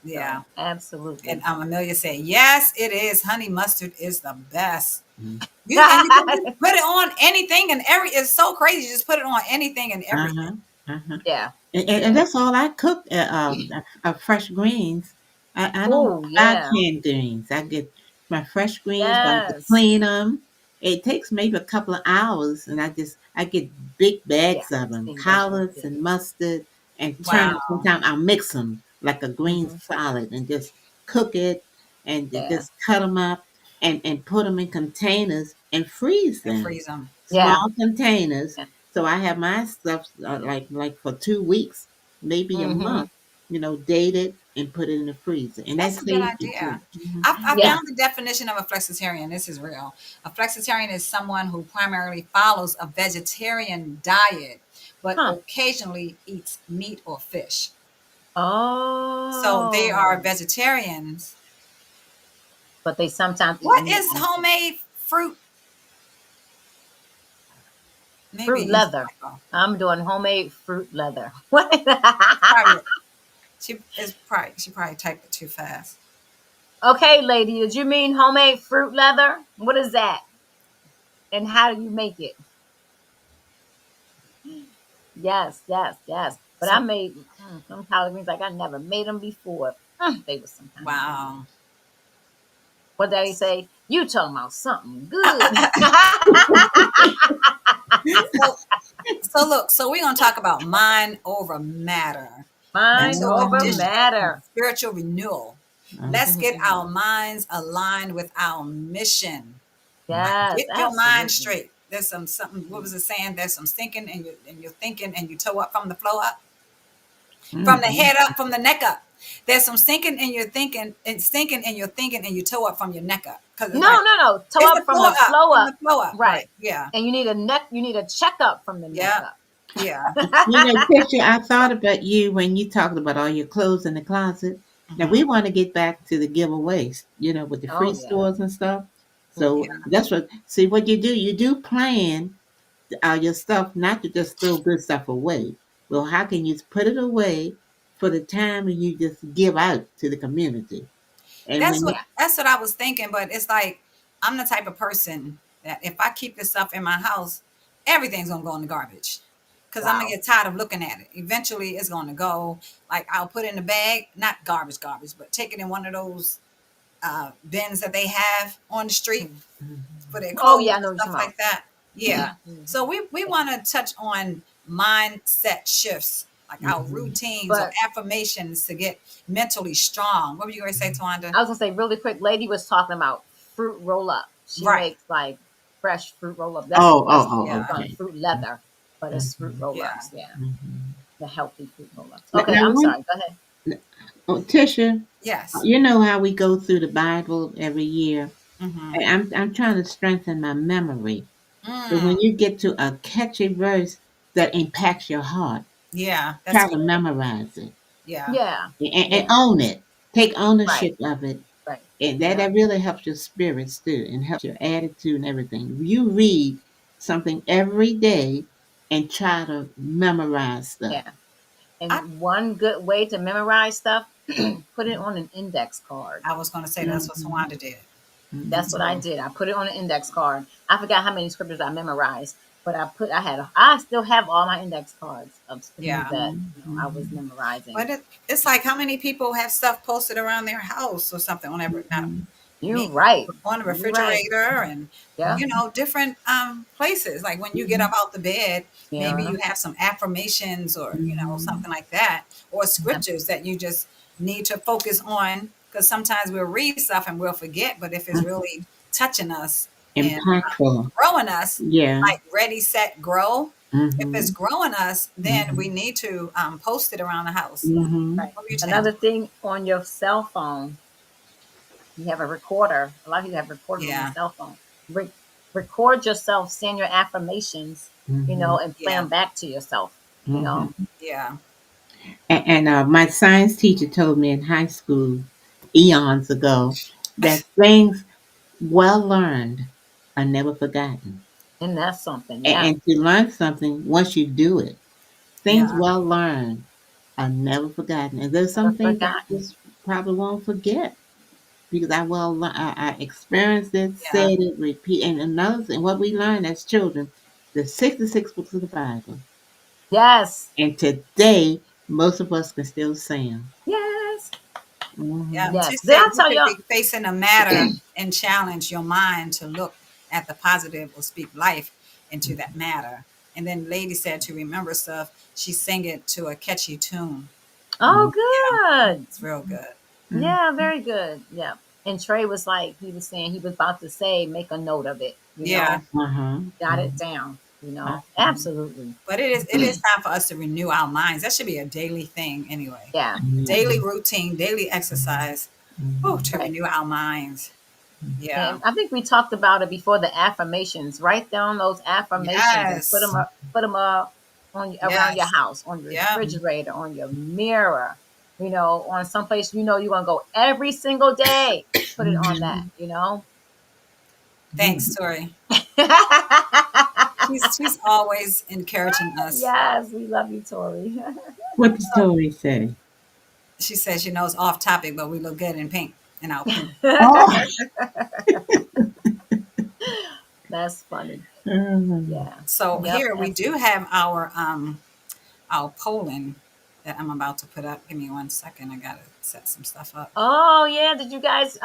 [SPEAKER 1] Yeah.
[SPEAKER 2] So
[SPEAKER 1] And
[SPEAKER 2] absolutely.
[SPEAKER 1] Amelia said, yes, it is. Honey mustard is the best.
[SPEAKER 3] Mm.
[SPEAKER 1] You can just put it on anything and every. It's so crazy. Just put it on anything and everything.
[SPEAKER 3] Uh-huh. Uh-huh.
[SPEAKER 2] Yeah.
[SPEAKER 3] And
[SPEAKER 2] Yeah.
[SPEAKER 3] that's all I cook. Fresh greens. I don't
[SPEAKER 2] Oh
[SPEAKER 3] buy
[SPEAKER 2] yeah.
[SPEAKER 3] canned greens. I get my fresh greens. I have to
[SPEAKER 2] Yes.
[SPEAKER 3] clean them. It takes maybe a couple of hours, and I get big
[SPEAKER 2] Yeah.
[SPEAKER 3] bags of them,
[SPEAKER 2] See, that's what
[SPEAKER 3] collards
[SPEAKER 2] it
[SPEAKER 3] and
[SPEAKER 2] is.
[SPEAKER 3] mustard, and turn
[SPEAKER 1] Wow.
[SPEAKER 3] them. Sometimes I'll mix them like a green
[SPEAKER 2] Hmm.
[SPEAKER 3] salad and just cook it and
[SPEAKER 2] Yeah.
[SPEAKER 3] just cut them up and put them in containers and freeze
[SPEAKER 1] And
[SPEAKER 3] them.
[SPEAKER 1] freeze them.
[SPEAKER 2] Yeah.
[SPEAKER 3] Small containers.
[SPEAKER 2] Yeah.
[SPEAKER 3] So I have my stuff like for 2 weeks, maybe a
[SPEAKER 2] Hmm.
[SPEAKER 3] month, dated and put it in the freezer, and that
[SPEAKER 1] That's a good
[SPEAKER 3] saves you too.
[SPEAKER 1] idea.
[SPEAKER 3] Hmm.
[SPEAKER 1] I
[SPEAKER 2] Yeah.
[SPEAKER 1] found the definition of a flexitarian. This is real. A flexitarian is someone who primarily follows a vegetarian diet, but
[SPEAKER 2] Huh.
[SPEAKER 1] occasionally eats meat or fish. So they are
[SPEAKER 2] Oh.
[SPEAKER 1] vegetarians.
[SPEAKER 2] But they sometimes eat
[SPEAKER 1] What
[SPEAKER 2] meat
[SPEAKER 1] is
[SPEAKER 2] and fish.
[SPEAKER 1] homemade fruit? Maybe
[SPEAKER 2] Fruit
[SPEAKER 1] it's
[SPEAKER 2] leather.
[SPEAKER 1] typo.
[SPEAKER 2] I'm doing homemade fruit leather. What?
[SPEAKER 1] Probably she probably typed it too fast.
[SPEAKER 2] Okay, lady, did you mean homemade fruit leather? What is that? And how do you make it? Yes, yes, yes. But I
[SPEAKER 1] So
[SPEAKER 2] made some collard greens like I never made them before. They were some kind of good.
[SPEAKER 1] wow.
[SPEAKER 2] What did he say? You talking about something good?
[SPEAKER 1] So look, so we're gonna talk about mind over matter,
[SPEAKER 2] Mind
[SPEAKER 1] mental
[SPEAKER 2] over
[SPEAKER 3] Oh,
[SPEAKER 1] conditioning, and
[SPEAKER 2] matter.
[SPEAKER 1] spiritual renewal.
[SPEAKER 3] uh,
[SPEAKER 1] Let's get
[SPEAKER 2] Mhm.
[SPEAKER 1] our minds aligned with our mission.
[SPEAKER 2] Yes,
[SPEAKER 1] Get your mind
[SPEAKER 2] absolutely.
[SPEAKER 1] straight. There's something. What was it saying? There's some thinking, and you're thinking, and you toe up from the flow up, from the
[SPEAKER 3] mhm.
[SPEAKER 1] head up, from the neck up. There's some sinking, and you're thinking, and sinking, and you're thinking, and you toe up from your neck up because it's
[SPEAKER 2] No,
[SPEAKER 1] like
[SPEAKER 2] no, no. Toe
[SPEAKER 1] it's the
[SPEAKER 2] up from
[SPEAKER 1] flow
[SPEAKER 2] the
[SPEAKER 1] up,
[SPEAKER 2] flow
[SPEAKER 1] from the
[SPEAKER 2] up.
[SPEAKER 1] flow up.
[SPEAKER 2] Right.
[SPEAKER 1] Right? Yeah.
[SPEAKER 2] And you need a neck, you need a checkup from the neck
[SPEAKER 1] Yeah.
[SPEAKER 2] up.
[SPEAKER 1] Yeah.
[SPEAKER 3] Tisha, I thought about you when you talked about all your clothes in the closet. Now we
[SPEAKER 1] Hmm.
[SPEAKER 3] want to get back to the giveaways, with the free
[SPEAKER 2] Oh yeah.
[SPEAKER 3] stores and stuff.
[SPEAKER 2] Hmm.
[SPEAKER 3] So that's what you do. You do plan your stuff, not to just throw good stuff away. Well, how can you put it away for the time when you just give out to the community? And
[SPEAKER 1] That's
[SPEAKER 3] when
[SPEAKER 1] what
[SPEAKER 3] you,
[SPEAKER 2] Yeah.
[SPEAKER 1] that's what I was thinking, but it's like I'm the type of person that if I keep this stuff in my house, everything's gonna go in the garbage. Cause I'm gonna
[SPEAKER 2] Wow.
[SPEAKER 1] get tired of looking at it. Eventually it's gonna go. Like I'll put it in a bag, not garbage, but take it in one of those bins that they have on the street
[SPEAKER 2] Mhm.
[SPEAKER 1] for their
[SPEAKER 2] Oh
[SPEAKER 1] clothes
[SPEAKER 2] yeah, I
[SPEAKER 1] and
[SPEAKER 2] know what you're
[SPEAKER 1] stuff
[SPEAKER 2] talking
[SPEAKER 1] like that. Yeah.
[SPEAKER 2] about. Mhm.
[SPEAKER 1] So we want to touch on mindset shifts, like our
[SPEAKER 3] Mhm.
[SPEAKER 1] routines or
[SPEAKER 2] But
[SPEAKER 1] affirmations to get mentally strong. What were you going to say, Tawanda?
[SPEAKER 2] I was gonna say really quick, lady was talking about fruit roll up. She
[SPEAKER 1] Right.
[SPEAKER 2] makes like fresh fruit roll up.
[SPEAKER 3] oh,
[SPEAKER 2] That's
[SPEAKER 3] oh, oh,
[SPEAKER 1] Yeah.
[SPEAKER 2] she's on
[SPEAKER 3] okay.
[SPEAKER 2] fruit leather, but it's fruit
[SPEAKER 3] Mhm.
[SPEAKER 2] roll
[SPEAKER 1] Yeah.
[SPEAKER 2] ups. Yeah,
[SPEAKER 3] Mhm.
[SPEAKER 2] the healthy fruit roll ups.
[SPEAKER 3] Now,
[SPEAKER 2] Okay,
[SPEAKER 3] now
[SPEAKER 2] I'm
[SPEAKER 3] one,
[SPEAKER 2] sorry. Go ahead.
[SPEAKER 3] oh, Tisha,
[SPEAKER 1] Yes.
[SPEAKER 3] you know how we go through the Bible every year.
[SPEAKER 1] Mm-hmm.
[SPEAKER 3] I'm trying to strengthen my memory. So
[SPEAKER 1] Mm.
[SPEAKER 3] when you get to a catchy verse that impacts your heart,
[SPEAKER 1] Yeah. That's
[SPEAKER 3] try to
[SPEAKER 1] good.
[SPEAKER 3] memorize it
[SPEAKER 1] Yeah.
[SPEAKER 2] Yeah,
[SPEAKER 3] and
[SPEAKER 2] yeah,
[SPEAKER 3] own it. Take
[SPEAKER 2] right,
[SPEAKER 3] ownership of it.
[SPEAKER 2] right.
[SPEAKER 3] And
[SPEAKER 2] Yeah,
[SPEAKER 3] that really helps your spirits too and helps your attitude and everything. You read something every day and try to memorize stuff.
[SPEAKER 2] yeah.
[SPEAKER 1] I
[SPEAKER 2] And one good way to memorize stuff, put it on an index card.
[SPEAKER 1] I was going to say that's what
[SPEAKER 3] Mhm,
[SPEAKER 1] Tawanda did.
[SPEAKER 2] That's what I
[SPEAKER 3] mhm,
[SPEAKER 2] did. I put it on an index card. I forgot how many scriptures I memorized, but I still have all my index cards of scriptures
[SPEAKER 1] Yeah.
[SPEAKER 2] that
[SPEAKER 3] mhm,
[SPEAKER 2] I was
[SPEAKER 3] mhm,
[SPEAKER 2] memorizing.
[SPEAKER 1] But it's like how many people have stuff posted around their house or something on every not
[SPEAKER 3] mhm,
[SPEAKER 2] You're
[SPEAKER 1] me
[SPEAKER 2] right.
[SPEAKER 1] on the
[SPEAKER 2] You're right.
[SPEAKER 1] refrigerator and
[SPEAKER 2] Yeah.
[SPEAKER 1] different places. Like when you get
[SPEAKER 3] mhm,
[SPEAKER 1] up out the bed, maybe
[SPEAKER 2] Yeah.
[SPEAKER 1] you have some affirmations or
[SPEAKER 3] mhm,
[SPEAKER 1] something like that, or
[SPEAKER 2] Yeah.
[SPEAKER 1] scriptures that you just need to focus on because sometimes we'll read stuff and we'll forget, but if it's really touching us and
[SPEAKER 3] Impactful.
[SPEAKER 1] growing us,
[SPEAKER 3] Yeah.
[SPEAKER 1] like Ready, Set, Grow, if it's
[SPEAKER 3] Mhm.
[SPEAKER 1] growing us, then we
[SPEAKER 3] Mhm.
[SPEAKER 1] need to post it around the house.
[SPEAKER 3] Mhm.
[SPEAKER 2] Right.
[SPEAKER 1] What were you saying?
[SPEAKER 2] Another thing on your cell phone, you have a recorder. A lot of you have recorders on your
[SPEAKER 1] Yeah,
[SPEAKER 2] cell phone. Re- Record yourself saying your affirmations,
[SPEAKER 3] Mhm.
[SPEAKER 2] and play
[SPEAKER 1] yeah,
[SPEAKER 2] them back to yourself, you know.
[SPEAKER 3] Mhm.
[SPEAKER 1] yeah,
[SPEAKER 3] And my science teacher told me in high school, eons ago, that things well learned are never forgotten.
[SPEAKER 2] And that's something,
[SPEAKER 3] And,
[SPEAKER 2] yeah.
[SPEAKER 3] and to learn something, once you do it, things
[SPEAKER 1] yeah,
[SPEAKER 3] well learned are never forgotten. And there's
[SPEAKER 2] Never
[SPEAKER 3] some things I
[SPEAKER 2] forgotten.
[SPEAKER 3] just probably won't forget because I experienced it,
[SPEAKER 1] yeah.
[SPEAKER 3] said it, repeat. And another thing, what we learned as children, the 66 books of the Bible.
[SPEAKER 2] Yes.
[SPEAKER 3] And today, most of us can still say them.
[SPEAKER 2] Yes.
[SPEAKER 1] Yeah,
[SPEAKER 3] Hmm.
[SPEAKER 1] she
[SPEAKER 2] Yes. Did
[SPEAKER 1] said
[SPEAKER 2] I
[SPEAKER 1] you
[SPEAKER 2] tell
[SPEAKER 1] could
[SPEAKER 2] y'all?
[SPEAKER 1] be facing a matter and challenge your mind to look at the positive or speak life into that matter. And then lady said to remember stuff, she sang it to a catchy tune.
[SPEAKER 2] Oh,
[SPEAKER 1] Yeah,
[SPEAKER 2] good.
[SPEAKER 1] it's real good.
[SPEAKER 2] Yeah, very good. Yeah. And Trey was like, he was saying he was about to say, make a note of it,
[SPEAKER 1] Yeah,
[SPEAKER 3] Uh-huh.
[SPEAKER 2] jot it down,
[SPEAKER 3] Uh-huh.
[SPEAKER 2] Absolutely.
[SPEAKER 1] but it is time for us to renew our minds. That should be a daily thing anyway.
[SPEAKER 2] Yeah.
[SPEAKER 1] Daily routine, daily exercise. Oh, to
[SPEAKER 2] Right.
[SPEAKER 1] renew our minds. Yeah.
[SPEAKER 2] And I think we talked about it before, the affirmations. Write down those affirmations and
[SPEAKER 1] Yes.
[SPEAKER 2] put them up on around your
[SPEAKER 1] Yes.
[SPEAKER 2] house, on your
[SPEAKER 1] Yeah.
[SPEAKER 2] refrigerator, on your mirror, on someplace you want to go every single day. Put it on that,
[SPEAKER 3] Mhm.
[SPEAKER 1] Thanks, Tori. She's always encouraging us.
[SPEAKER 2] Yes, we love you, Tori.
[SPEAKER 3] What did Tori say?
[SPEAKER 1] She says she knows off topic, but we look good in pink in our pink.
[SPEAKER 3] Oh.
[SPEAKER 2] That's funny.
[SPEAKER 3] Mhm.
[SPEAKER 2] Yeah.
[SPEAKER 1] So
[SPEAKER 2] Yep.
[SPEAKER 1] here we do
[SPEAKER 2] Absolutely.
[SPEAKER 1] have our polling that I'm about to put up. Give me 1 second. I gotta set some stuff up.
[SPEAKER 2] Oh yeah. Did you guys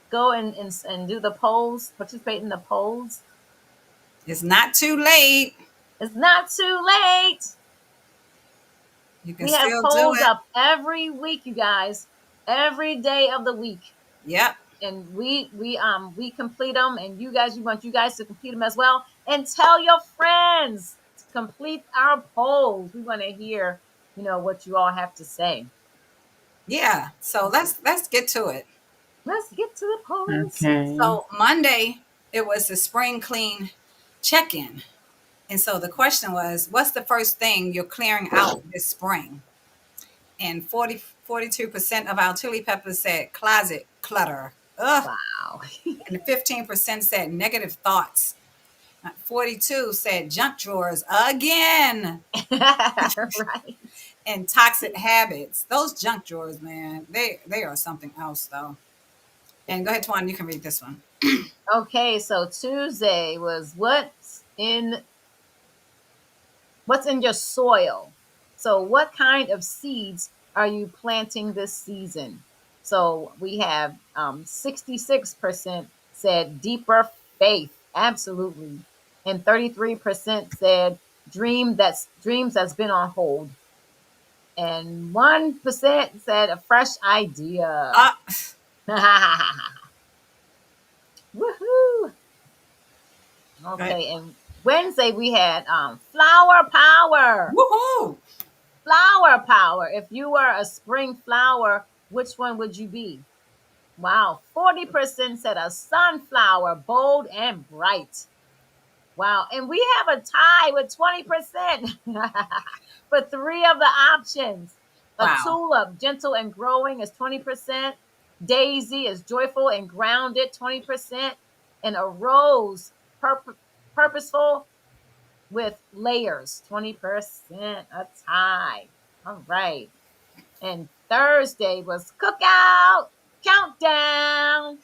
[SPEAKER 2] go and do the polls? Participate in the polls?
[SPEAKER 1] It's not too late.
[SPEAKER 2] It's not too late.
[SPEAKER 1] You can
[SPEAKER 2] We have
[SPEAKER 1] still do
[SPEAKER 2] polls
[SPEAKER 1] it.
[SPEAKER 2] up every week, you guys. Every day of the week.
[SPEAKER 1] Yep.
[SPEAKER 2] And we complete them, and we want you guys to complete them as well, and tell your friends to complete our polls. We want to hear what you all have to say.
[SPEAKER 1] Yeah. So let's get to it.
[SPEAKER 2] Let's get to the polls.
[SPEAKER 3] Okay.
[SPEAKER 1] So Monday it was the spring clean check-in. And so the question was, what's the first thing you're clearing out this spring? And 42% of our chili peppers said closet clutter. Ugh.
[SPEAKER 2] Wow.
[SPEAKER 1] And 15% said negative thoughts. 42 said junk drawers again.
[SPEAKER 2] Right.
[SPEAKER 1] And toxic habits. Those junk drawers, man, they are something else though. And go ahead, Twan, you can read this one.
[SPEAKER 2] Okay, so Tuesday was what's in your soil. So what kind of seeds are you planting this season? So we have 66% said deeper faith, absolutely, and 33% said dreams that's been on hold, and 1% said a fresh idea.
[SPEAKER 1] Uh,
[SPEAKER 2] Woohoo!
[SPEAKER 1] right.
[SPEAKER 2] Okay, and Wednesday we had flower power.
[SPEAKER 1] Woohoo!
[SPEAKER 2] Flower power. If you were a spring flower, which one would you be? Wow, 40% said a sunflower, bold and bright. Wow, and we have a tie with 20% for three of the options. A
[SPEAKER 1] Wow.
[SPEAKER 2] tulip, gentle and growing, is 20%. Daisy is joyful and grounded, 20%. And a rose, purposeful with layers, 20%. A tie. All right. And Thursday was cookout countdown.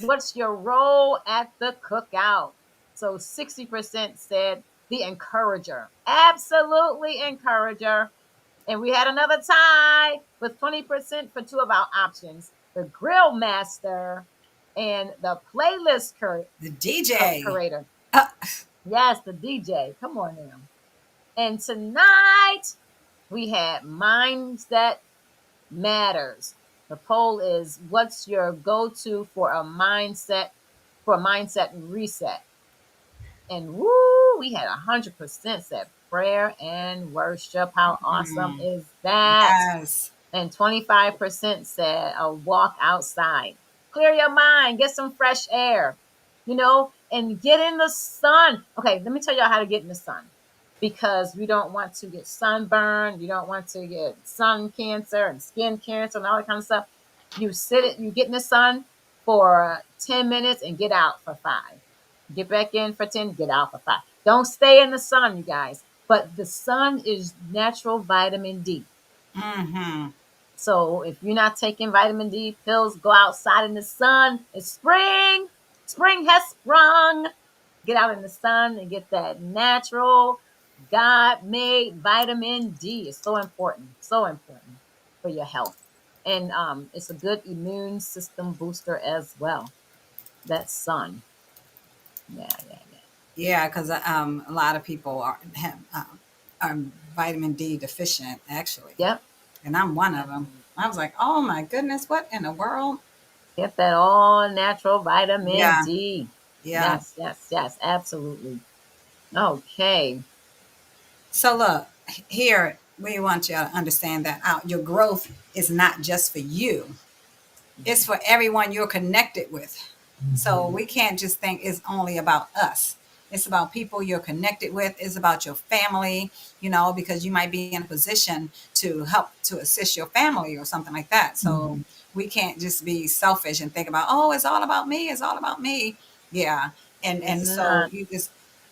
[SPEAKER 2] What's your role at the cookout? So 60% said the encourager. Absolutely encourager. And we had another tie with 20% for two of our options, the grill master and the playlist
[SPEAKER 1] The DJ.
[SPEAKER 2] curator.
[SPEAKER 1] Uh,
[SPEAKER 2] Yes, the DJ. Come on now. And tonight we had mindset matters. The poll is, what's your go-to for a mindset reset? And woo, we had 100% said prayer and worship. How awesome
[SPEAKER 1] Mm,
[SPEAKER 2] is that?
[SPEAKER 1] yes.
[SPEAKER 2] And 25% said a walk outside. Clear your mind, get some fresh air, and get in the sun. Okay, let me tell y'all how to get in the sun, because we don't want to get sunburned. You don't want to get sun cancer and skin cancer and all that kind of stuff. You get in the sun for 10 minutes and get out for 5. Get back in for 10, get out for 5. Don't stay in the sun, you guys. But the sun is natural vitamin D.
[SPEAKER 1] Mm-hmm.
[SPEAKER 2] So if you're not taking vitamin D pills, go outside in the sun. It's spring. Spring has sprung. Get out in the sun and get that natural, God made vitamin D. It's so important for your health. And it's a good immune system booster as well. That sun. Yeah, yeah, yeah.
[SPEAKER 1] Yeah, because a lot of people are vitamin D deficient, actually,
[SPEAKER 2] Yep.
[SPEAKER 1] and I'm one of them.
[SPEAKER 2] Absolutely.
[SPEAKER 1] I was like, oh my goodness, what in the world?
[SPEAKER 2] Get that all natural vitamin
[SPEAKER 1] Yeah,
[SPEAKER 2] D.
[SPEAKER 1] yeah.
[SPEAKER 2] Yes, yes, yes, absolutely. Okay.
[SPEAKER 1] So look, here we want you to understand that your growth is not just for you. It's for everyone you're connected with. So we can't just think it's only about us. It's about people you're connected with. It's about your family, because you might be in a position to help to assist your family or something like that. So
[SPEAKER 3] Mhm.
[SPEAKER 1] we can't just be selfish and think about, oh, it's all about me. It's all about me. Yeah. And
[SPEAKER 2] It's
[SPEAKER 1] so
[SPEAKER 2] not.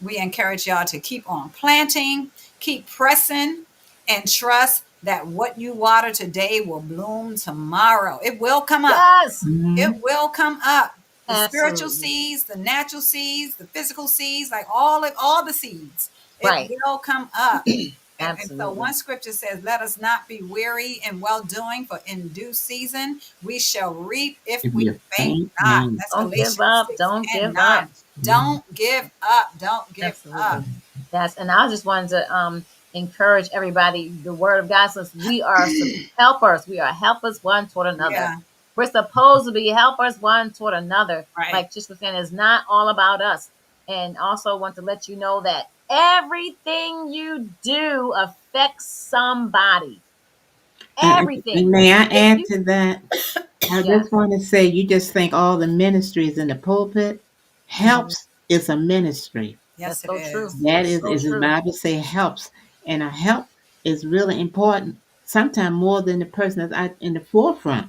[SPEAKER 1] we encourage y'all to keep on planting, keep pressing, and trust that what you water today will bloom tomorrow. It will come up.
[SPEAKER 2] Yes,
[SPEAKER 1] It
[SPEAKER 3] Mhm.
[SPEAKER 1] will come up. The spiritual
[SPEAKER 2] absolutely.
[SPEAKER 1] seeds, the natural seeds, the physical seeds, like all the seeds, it
[SPEAKER 2] Right.
[SPEAKER 1] will come up. And so
[SPEAKER 2] Absolutely.
[SPEAKER 1] one scripture says, let us not be weary in well doing, for in due season we shall reap if
[SPEAKER 3] If
[SPEAKER 1] we
[SPEAKER 3] you
[SPEAKER 1] faint
[SPEAKER 3] faint
[SPEAKER 1] not.
[SPEAKER 3] not.
[SPEAKER 1] That's
[SPEAKER 2] Don't give
[SPEAKER 1] Galatians
[SPEAKER 2] up.
[SPEAKER 1] 6
[SPEAKER 2] Don't
[SPEAKER 1] and
[SPEAKER 2] give
[SPEAKER 1] 9.
[SPEAKER 2] up.
[SPEAKER 3] Mhm.
[SPEAKER 1] Don't give up. Don't give up.
[SPEAKER 2] Absolutely. Yes. And I just wanted to encourage everybody. The word of God says we are helpers. We are helpers one toward another.
[SPEAKER 1] Yeah,
[SPEAKER 2] We're supposed to be helpers one toward another.
[SPEAKER 1] right.
[SPEAKER 2] Like just was saying, it's not all about us. And also want to let you know that everything you do affects somebody.
[SPEAKER 3] And
[SPEAKER 2] Everything.
[SPEAKER 3] may I
[SPEAKER 2] If
[SPEAKER 3] add
[SPEAKER 2] you,
[SPEAKER 3] to that? I
[SPEAKER 2] yeah,
[SPEAKER 3] just want to say, you just think all the ministries in the pulpit
[SPEAKER 2] hmm,
[SPEAKER 3] helps is a ministry.
[SPEAKER 1] Yes,
[SPEAKER 2] that's
[SPEAKER 1] it
[SPEAKER 2] so true.
[SPEAKER 1] is.
[SPEAKER 3] That
[SPEAKER 2] That's so
[SPEAKER 3] is the
[SPEAKER 2] true.
[SPEAKER 3] Bible say helps, and a help is really important. Sometimes more than the person that's out in the forefront,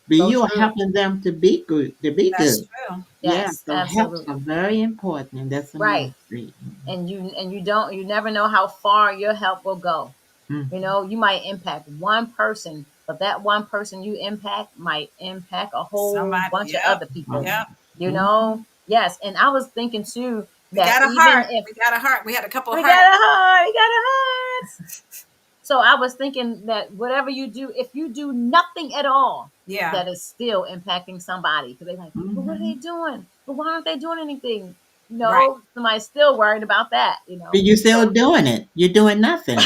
[SPEAKER 3] but
[SPEAKER 2] So
[SPEAKER 3] you are
[SPEAKER 2] true.
[SPEAKER 3] helping them to be good. To be
[SPEAKER 1] That's
[SPEAKER 3] good,
[SPEAKER 1] true.
[SPEAKER 3] yeah.
[SPEAKER 2] Yes,
[SPEAKER 3] So helps are
[SPEAKER 2] absolutely.
[SPEAKER 3] very important, and that's a
[SPEAKER 2] Right.
[SPEAKER 3] ministry.
[SPEAKER 2] And you never know how far your help will go.
[SPEAKER 3] Mhm.
[SPEAKER 2] You might impact one person, but that one person you impact might impact a whole
[SPEAKER 1] Somebody,
[SPEAKER 2] bunch of
[SPEAKER 1] yep,
[SPEAKER 2] other people.
[SPEAKER 1] yep.
[SPEAKER 3] Mhm.
[SPEAKER 2] Yes. And I was thinking too
[SPEAKER 1] We
[SPEAKER 2] that
[SPEAKER 1] got a
[SPEAKER 2] even
[SPEAKER 1] heart.
[SPEAKER 2] if
[SPEAKER 1] We got a heart. We had a couple of
[SPEAKER 2] we got
[SPEAKER 1] hearts.
[SPEAKER 2] a heart, we got a heart. So I was thinking that whatever you do, if you do nothing at all,
[SPEAKER 1] Yeah,
[SPEAKER 2] that is still impacting somebody. Because they're like, well, what are they
[SPEAKER 3] Mhm.
[SPEAKER 2] doing? Well, why aren't they doing anything?
[SPEAKER 1] right.
[SPEAKER 2] Somebody's still worried about that,
[SPEAKER 3] But you're still
[SPEAKER 2] So
[SPEAKER 3] doing it. You're doing nothing.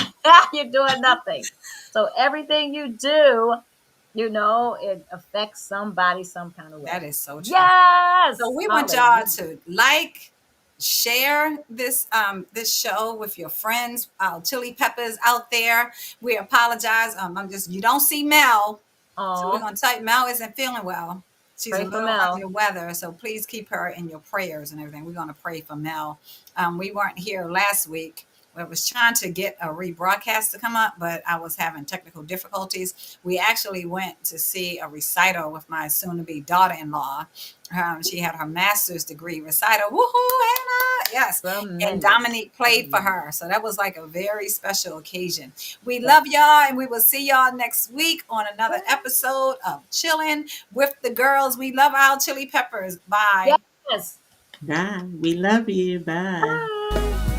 [SPEAKER 2] you're doing nothing. So everything you do, it affects somebody some kind of
[SPEAKER 1] That
[SPEAKER 2] way.
[SPEAKER 1] is so true. So
[SPEAKER 2] Yes.
[SPEAKER 1] we want y'all
[SPEAKER 2] Hallelujah.
[SPEAKER 1] to share this show with your friends, chili peppers out there. We apologize. I'm just you don't see Mel, so we're
[SPEAKER 2] Oh,
[SPEAKER 1] gonna tell you Mel isn't feeling well. She's a
[SPEAKER 2] pray for
[SPEAKER 1] little under
[SPEAKER 2] Mel.
[SPEAKER 1] the weather, so please keep her in your prayers and everything. We're gonna pray for Mel. We weren't here last week. I was trying to get a rebroadcast to come up, but I was having technical difficulties. We actually went to see a recital with my soon-to-be daughter-in-law. She had her master's degree recital. Woohoo, Hannah! Yes. And
[SPEAKER 2] Tremendous.
[SPEAKER 1] Dominique played for
[SPEAKER 2] Tremendous.
[SPEAKER 1] her. So that was like a very special occasion. We
[SPEAKER 2] Yes.
[SPEAKER 1] love y'all, and we will see y'all next week on another episode of Chillin' with the Girls. We love our chili peppers. Bye.
[SPEAKER 2] Yes.
[SPEAKER 3] Bye. We love you. Bye.
[SPEAKER 2] Bye.